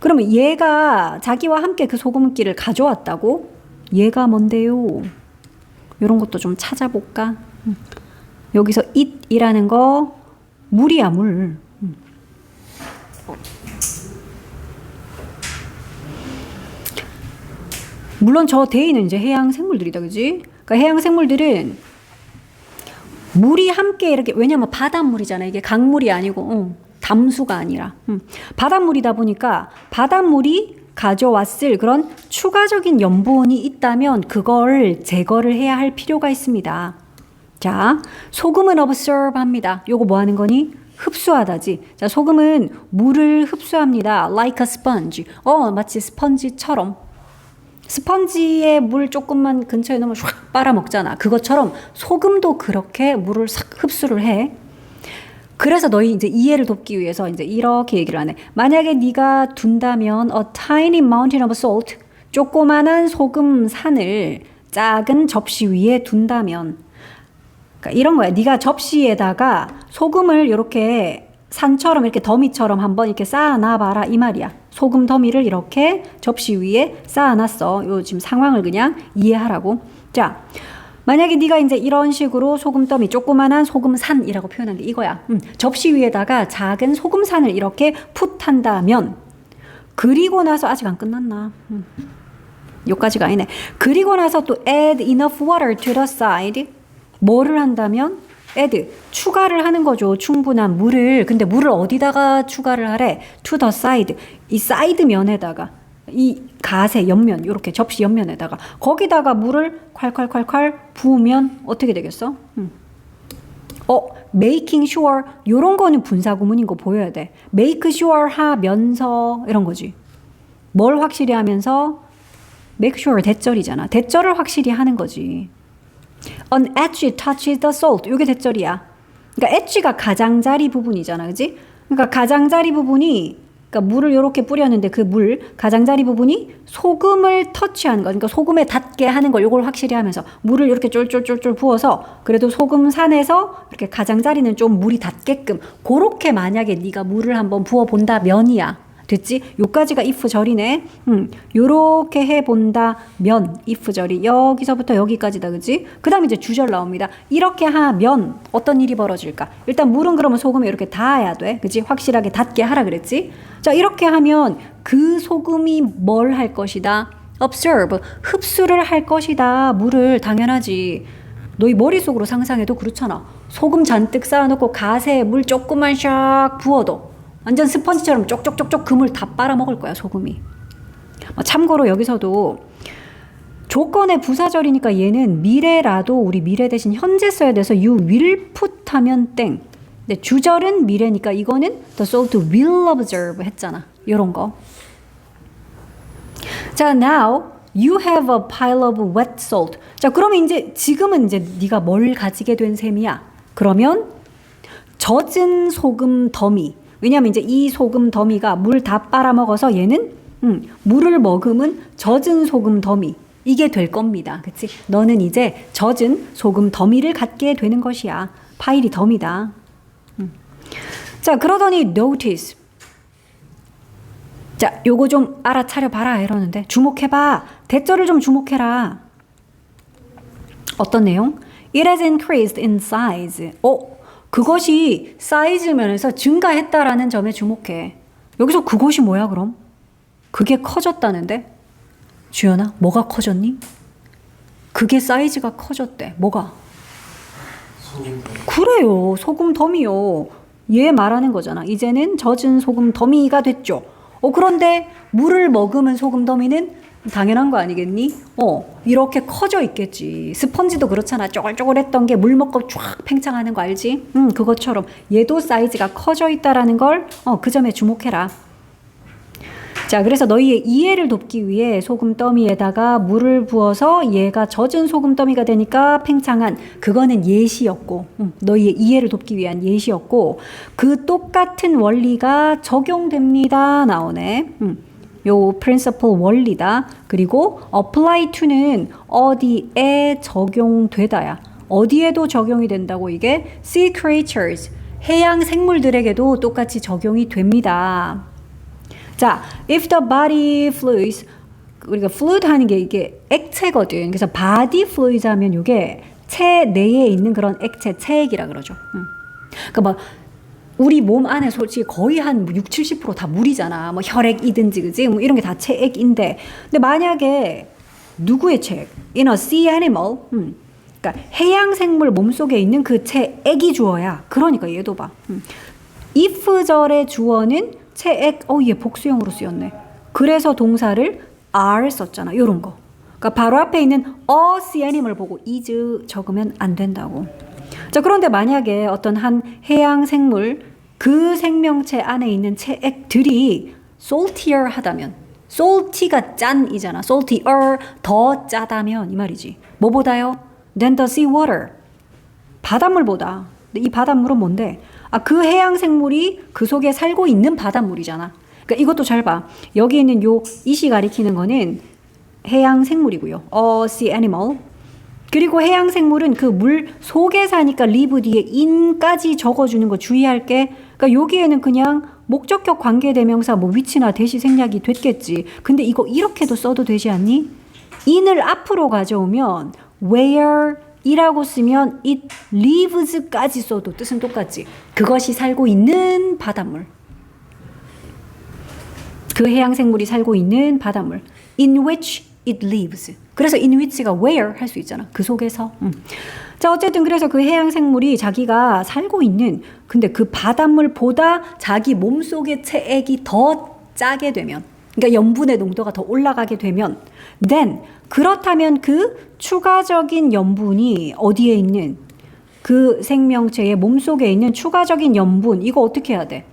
그러면 얘가 자기와 함께 그 소금기를 가져왔다고? 얘가 뭔데요? 이런 것도 좀 찾아볼까? 여기서 it이라는 거 물이야, 물. 물론 저 대인은 이제 해양 생물들이다, 그지? 그러니까 해양 생물들은 물이 함께 이렇게, 왜냐면 바닷물이잖아. 이게 강물이 아니고, 담수가 아니라. 바닷물이다 보니까 바닷물이 가져왔을 그런 추가적인 염분이 있다면 그걸 제거를 해야 할 필요가 있습니다. 자, 소금은 observe 합니다. 요거 뭐 하는 거니? 흡수하다지. 자, 소금은 물을 흡수합니다. Like a sponge. 마치 스펀지처럼. 스펀지에 물 조금만 근처에 넣으면 샥 빨아먹잖아. 그것처럼 소금도 그렇게 물을 싹 흡수를 해. 그래서 너희 이제 이해를 돕기 위해서 이제 이렇게 얘기를 하네. 만약에 네가 둔다면 a tiny mountain of salt, 조그만한 소금 산을 작은 접시 위에 둔다면, 그러니까 이런 거야. 네가 접시에다가 소금을 이렇게 산처럼 이렇게 더미처럼 한번 이렇게 쌓아놔봐라 이 말이야. 소금 더미를 이렇게 접시 위에 쌓아놨어. 요 지금 상황을 그냥 이해하라고. 자, 만약에 네가 이제 이런 식으로 소금 더미, 조그만한 소금 산이라고 표현한 게 이거야. 접시 위에다가 작은 소금 산을 이렇게 풋한다면, 그리고 나서 아직 안 끝났나? 여기까지가 아니네. 그리고 나서 또 add enough water to the side. 뭐를 한다면? add, 추가를 하는 거죠. 충분한 물을. 근데 물을 어디다가 추가를 하래? to the side. 이 사이드 면에다가, 이 갓의 옆면, 이렇게 접시 옆면에다가 거기다가 물을 콸콸콸콸 부으면 어떻게 되겠어? making sure, 요런 거는 분사구문인 거 보여야 돼. make sure 하면서 이런 거지. 뭘 확실히 하면서? make sure 대절이잖아. 대절을 확실히 하는 거지. An edge touches the salt. 이게 대절이야. 그러니까 edge가 가장자리 부분이잖아, 그지? 그러니까 가장자리 부분이, 그러니까 물을 이렇게 뿌렸는데 그 물 가장자리 부분이 소금을 터치하는 거, 그러니까 소금에 닿게 하는 걸 요걸 확실히 하면서 물을 이렇게 쫄쫄쫄쫄 부어서 그래도 소금 산에서 이렇게 가장자리는 좀 물이 닿게끔, 그렇게 만약에 네가 물을 한번 부어 본다면이야. 됐지? 요까지가 if 절이네. 요렇게 해본다면 if 절이 여기서부터 여기까지다, 그지? 그 다음에 이제 주절 나옵니다. 이렇게 하면 어떤 일이 벌어질까? 일단 물은 그러면 소금에 이렇게 닿아야 돼, 그지? 확실하게 닿게 하라 그랬지? 자, 이렇게 하면 그 소금이 뭘 할 것이다? observe, 흡수를 할 것이다. 물을. 당연하지. 너희 머릿속으로 상상해도 그렇잖아. 소금 잔뜩 쌓아놓고 갓에 물 조금만 샥 부어도 완전 스펀지처럼 쪽쪽쪽쪽 그 물 다 빨아먹을 거야, 소금이. 참고로 여기서도 조건의 부사절이니까 얘는 미래라도 우리 미래 대신 현재 써야 돼서 you will put 하면 땡. 근데 주절은 미래니까 이거는 the salt will observe 했잖아. 요런 거. 자, now you have a pile of wet salt. 자, 그러면 이제 지금은 이제 네가 뭘 가지게 된 셈이야? 그러면 젖은 소금 더미. 왜냐면 이제 이 소금 더미가 물 다 빨아먹어서 얘는 물을 머금은 젖은 소금 더미. 이게 될 겁니다. 그치? 너는 이제 젖은 소금 더미를 갖게 되는 것이야. 파일이 더미다. 자, 그러더니 notice. 자, 요거 좀 알아차려 봐라 이러는데 주목해봐. 대절을 좀 주목해라. 어떤 내용? It has increased in size. 그것이 사이즈 면에서 증가했다라는 점에 주목해. 여기서 그것이 뭐야 그럼? 그게 커졌다는데? 주연아, 뭐가 커졌니? 그게 사이즈가 커졌대. 뭐가? 소금. 그래요. 소금 더미요. 얘 말하는 거잖아. 이제는 젖은 소금 더미가 됐죠. 그런데 물을 머금은 소금 더미는 당연한 거 아니겠니? 이렇게 커져 있겠지. 스펀지도 그렇잖아. 쪼글쪼글했던 게 물 먹고 쫙 팽창하는 거 알지? 그것처럼 얘도 사이즈가 커져 있다라는 걸 그 점에 주목해라. 자, 그래서 너희의 이해를 돕기 위해 소금 더미에다가 물을 부어서 얘가 젖은 소금 더미가 되니까 팽창한, 그거는 예시였고, 너희의 이해를 돕기 위한 예시였고, 그 똑같은 원리가 적용됩니다. 나오네. 요 principle 원리다. 그리고 apply to는 어디에 적용되다야. 어디에도 적용이 된다고 이게 sea creatures, 해양 생물들에게도 똑같이 적용이 됩니다. 자, if the body fluids, 우리가 fluid 하는 게 이게 액체거든. 그래서 body fluids 하면 이게 체 내에 있는 그런 액체, 체액이라 그러죠. 그러니까 막 우리 몸 안에 솔직히 거의 한 6, 70%다 물이잖아. 뭐 혈액이든지 그지? 뭐 이런 게 다 체액인데. 근데 만약에 누구의 체액? In a sea animal. 그러니까 해양 생물 몸속에 있는 그 체액이 주어야. 그러니까 얘도 봐. if절의 주어는 체액. 얘 복수형으로 쓰였네. 그래서 동사를 are 썼잖아. 요런 거. 그러니까 바로 앞에 있는 a sea animal 보고 is 적으면 안 된다고. 자, 그런데 만약에 어떤 한 해양 생물 그 생명체 안에 있는 체액들이 saltier 하다면, salty가 짠이잖아. saltier 더 짜다면 이 말이지. 뭐보다요? than the sea water. 바닷물보다. 근데 이 바닷물은 뭔데? 그 해양 생물이 그 속에 살고 있는 바닷물이잖아. 그러니까 이것도 잘 봐. 여기 있는 요 이시 가리키는 거는 해양 생물이고요. sea animal. 그리고 해양 생물은 그 물 속에 사니까 live 뒤에 in까지 적어주는 거 주의할 게, 그러니까 여기에는 그냥 목적격 관계대명사 뭐 위치나 대시 생략이 됐겠지. 근데 이거 이렇게도 써도 되지 않니? in을 앞으로 가져오면 where 이라고 쓰면 it lives까지 써도 뜻은 똑같지. 그것이 살고 있는 바닷물. 그 해양 생물이 살고 있는 바닷물. in which it lives. 그래서 in which가 where 할 수 있잖아. 그 속에서. 자, 어쨌든 그래서 그 해양 생물이 자기가 살고 있는, 근데 그 바닷물보다 자기 몸속의 체액이 더 짜게 되면, 그러니까 염분의 농도가 더 올라가게 되면, then 그렇다면 그 추가적인 염분이 어디에 있는 그 생명체의 몸속에 있는 추가적인 염분, 이거 어떻게 해야 돼?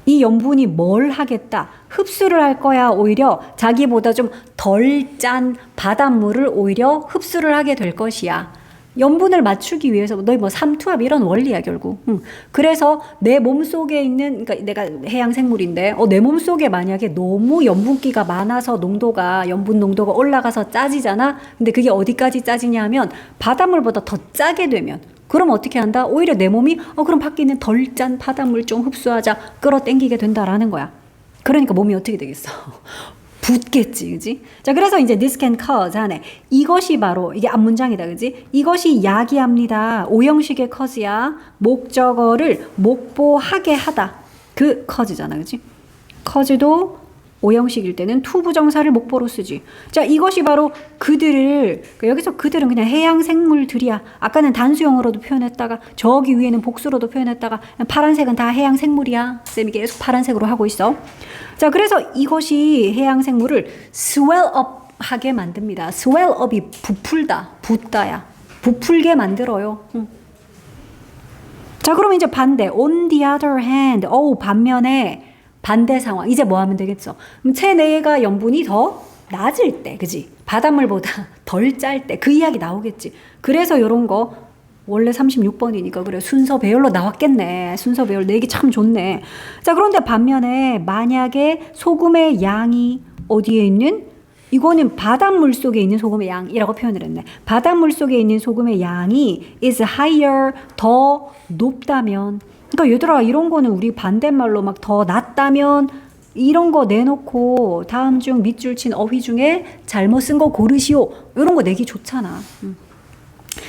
이 염분이 뭘 하겠다? 흡수를 할 거야? 오히려 자기보다 좀 덜 짠 바닷물을 오히려 흡수를 하게 될 것이야. 염분을 맞추기 위해서 너희 뭐 삼투압 이런 원리야 결국. 그래서 내 몸속에 있는, 그러니까 내가 해양 생물인데 내 몸속에 만약에 너무 염분기가 많아서 농도가, 염분 농도가 올라가서 짜지잖아. 근데 그게 어디까지 짜지냐 하면 바닷물보다 더 짜게 되면, 그럼 어떻게 한다? 오히려 내 몸이 그럼 밖에 있는 덜 짠 바닷물 좀 흡수하자 끌어당기게 된다라는 거야. 그러니까 몸이 어떻게 되겠어? 붓겠지, 그지? 자, 그래서 이제 this can cause 하네. 이것이 바로, 이게 앞문장이다, 그지? 이것이 야기합니다. 오형식의 cause야. 목적어를 목보하게 하다. 그 cause잖아, 그지? cause도 오형식일 때는 투부정사를 목보로 쓰지. 자, 이것이 바로 그들을, 여기서 그들은 그냥 해양 생물들이야. 아까는 단수형으로도 표현했다가 저기 위에는 복수로도 표현했다가 파란색은 다 해양 생물이야. 쌤이 계속 파란색으로 하고 있어. 자, 그래서 이것이 해양 생물을 swell up 하게 만듭니다. swell up이 부풀다, 붓다야. 부풀게 만들어요. 자, 그럼 이제 반대. on the other hand. 반면에 반대 상황. 이제 뭐 하면 되겠어? 그럼 체내가 염분이 더 낮을 때, 그지? 바닷물보다 덜 짤 때. 그 이야기 나오겠지. 그래서 이런 거 원래 36번이니까 그래. 순서 배열로 나왔겠네. 순서 배열 내기 참 좋네. 자, 그런데 반면에 만약에 소금의 양이 어디에 있는? 이거는 바닷물 속에 있는 소금의 양이라고 표현을 했네. 바닷물 속에 있는 소금의 양이 is higher, 더 높다면, 그러니까 얘들아 이런 거는 우리 반대말로 막 더 낮다면 이런 거 내놓고 다음 중 밑줄 친 어휘 중에 잘못 쓴 거 고르시오. 이런 거 내기 좋잖아.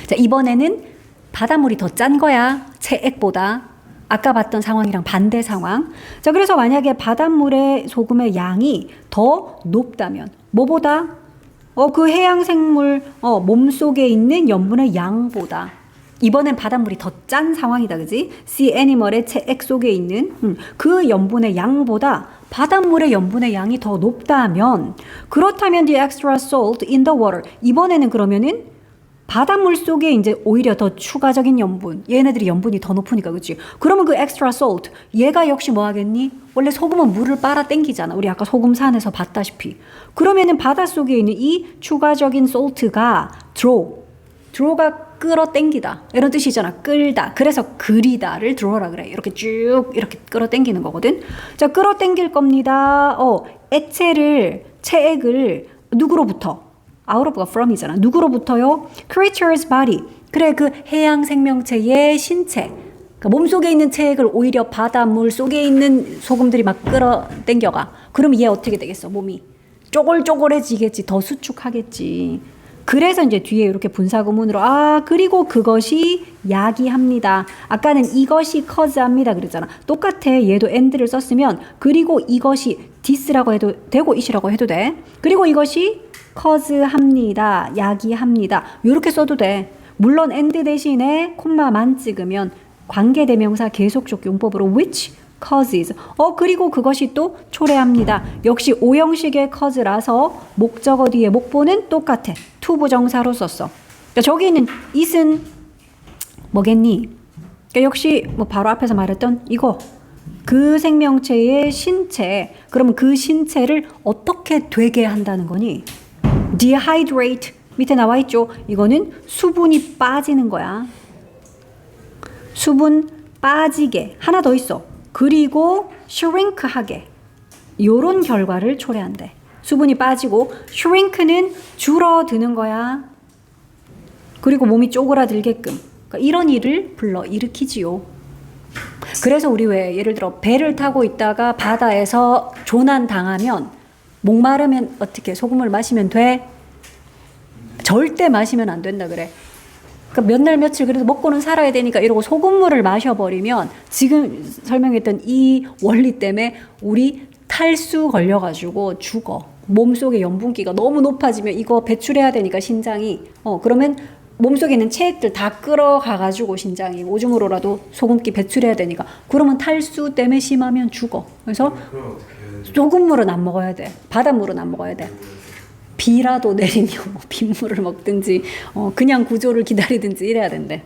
자, 이번에는 바닷물이 더 짠 거야. 체액보다. 아까 봤던 상황이랑 반대 상황. 자, 그래서 만약에 바닷물의 소금의 양이 더 높다면 뭐보다? 그 해양 생물 몸속에 있는 염분의 양보다. 이번엔 바닷물이 더 짠 상황이다, 그지? sea animal의 체액 속에 있는 그 염분의 양보다 바닷물의 염분의 양이 더 높다면, 그렇다면 the extra salt in the water. 이번에는 그러면은 바닷물 속에 이제 오히려 더 추가적인 염분, 얘네들이 염분이 더 높으니까, 그치? 그러면 그 extra salt, 얘가 역시 뭐 하겠니? 원래 소금은 물을 빨아 당기잖아. 우리 아까 소금산에서 봤다시피. 그러면은 바닷속에 있는 이 추가적인 salt가 draw가 끌어당기다 이런 뜻이잖아. 끌다. 그래서 그리다를 draw라 그래. 이렇게 쭉 이렇게 끌어당기는 거거든. 자, 끌어당길 겁니다. 액체를 체액을 누구로부터? out of가 from이잖아. 누구로부터요? creature's body. 그래, 그 해양 생명체의 신체. 그러니까 몸속에 있는 체액을 오히려 바닷물 속에 있는 소금들이 막 끌어당겨가. 그럼 얘 어떻게 되겠어? 몸이 쪼글쪼글해지겠지. 더 수축하겠지. 그래서 이제 뒤에 이렇게 분사구문으로 그리고 그것이 야기합니다. 아까는 이것이 cause합니다 그랬잖아. 똑같아. 얘도 and를 썼으면 그리고 이것이 this라고 해도 되고 it이라고 해도 돼. 그리고 이것이 cause합니다. 야기합니다. 이렇게 써도 돼. 물론 and 대신에 콤마만 찍으면 관계대명사 계속적 용법으로 which causes. 그리고 그것이 또 초래합니다. 역시 오형식의 cause라서 목적어 뒤에 목보는 똑같아. to 부정사로 썼어. 그러니까 저기 있는 it은 뭐겠니? 그러니까 역시 뭐 바로 앞에서 말했던 이거. 그 생명체의 신체. 그러면 그 신체를 어떻게 되게 한다는 거니? dehydrate. 밑에 나와 있죠. 이거는 수분이 빠지는 거야. 수분 빠지게. 하나 더 있어. 그리고 shrink하게. 요런 결과를 초래한대. 수분이 빠지고 shrink는 줄어드는 거야. 그리고 몸이 쪼그라들게끔. 그러니까 이런 일을 일으키지요. 그래서 우리 왜 예를 들어 배를 타고 있다가 바다에서 조난 당하면 목마르면 어떻게 소금을 마시면 돼? 절대 마시면 안 된다 그래. 그러니까 몇 날 며칠 그래도 먹고는 살아야 되니까 이러고 소금물을 마셔버리면 지금 설명했던 이 원리 때문에 우리 탈수 걸려가지고 죽어. 몸속에 염분기가 너무 높아지면 이거 배출해야 되니까 신장이 그러면 몸속에 있는 체액들 다 끌어가가지고 신장이 오줌으로라도 소금기 배출해야 되니까 그러면 탈수 때문에 심하면 죽어. 그래서 소금물은 안 먹어야 돼. 바닷물은 안 먹어야 돼. 비라도 내리면 뭐 빗물을 먹든지 그냥 구조를 기다리든지 이래야 된대.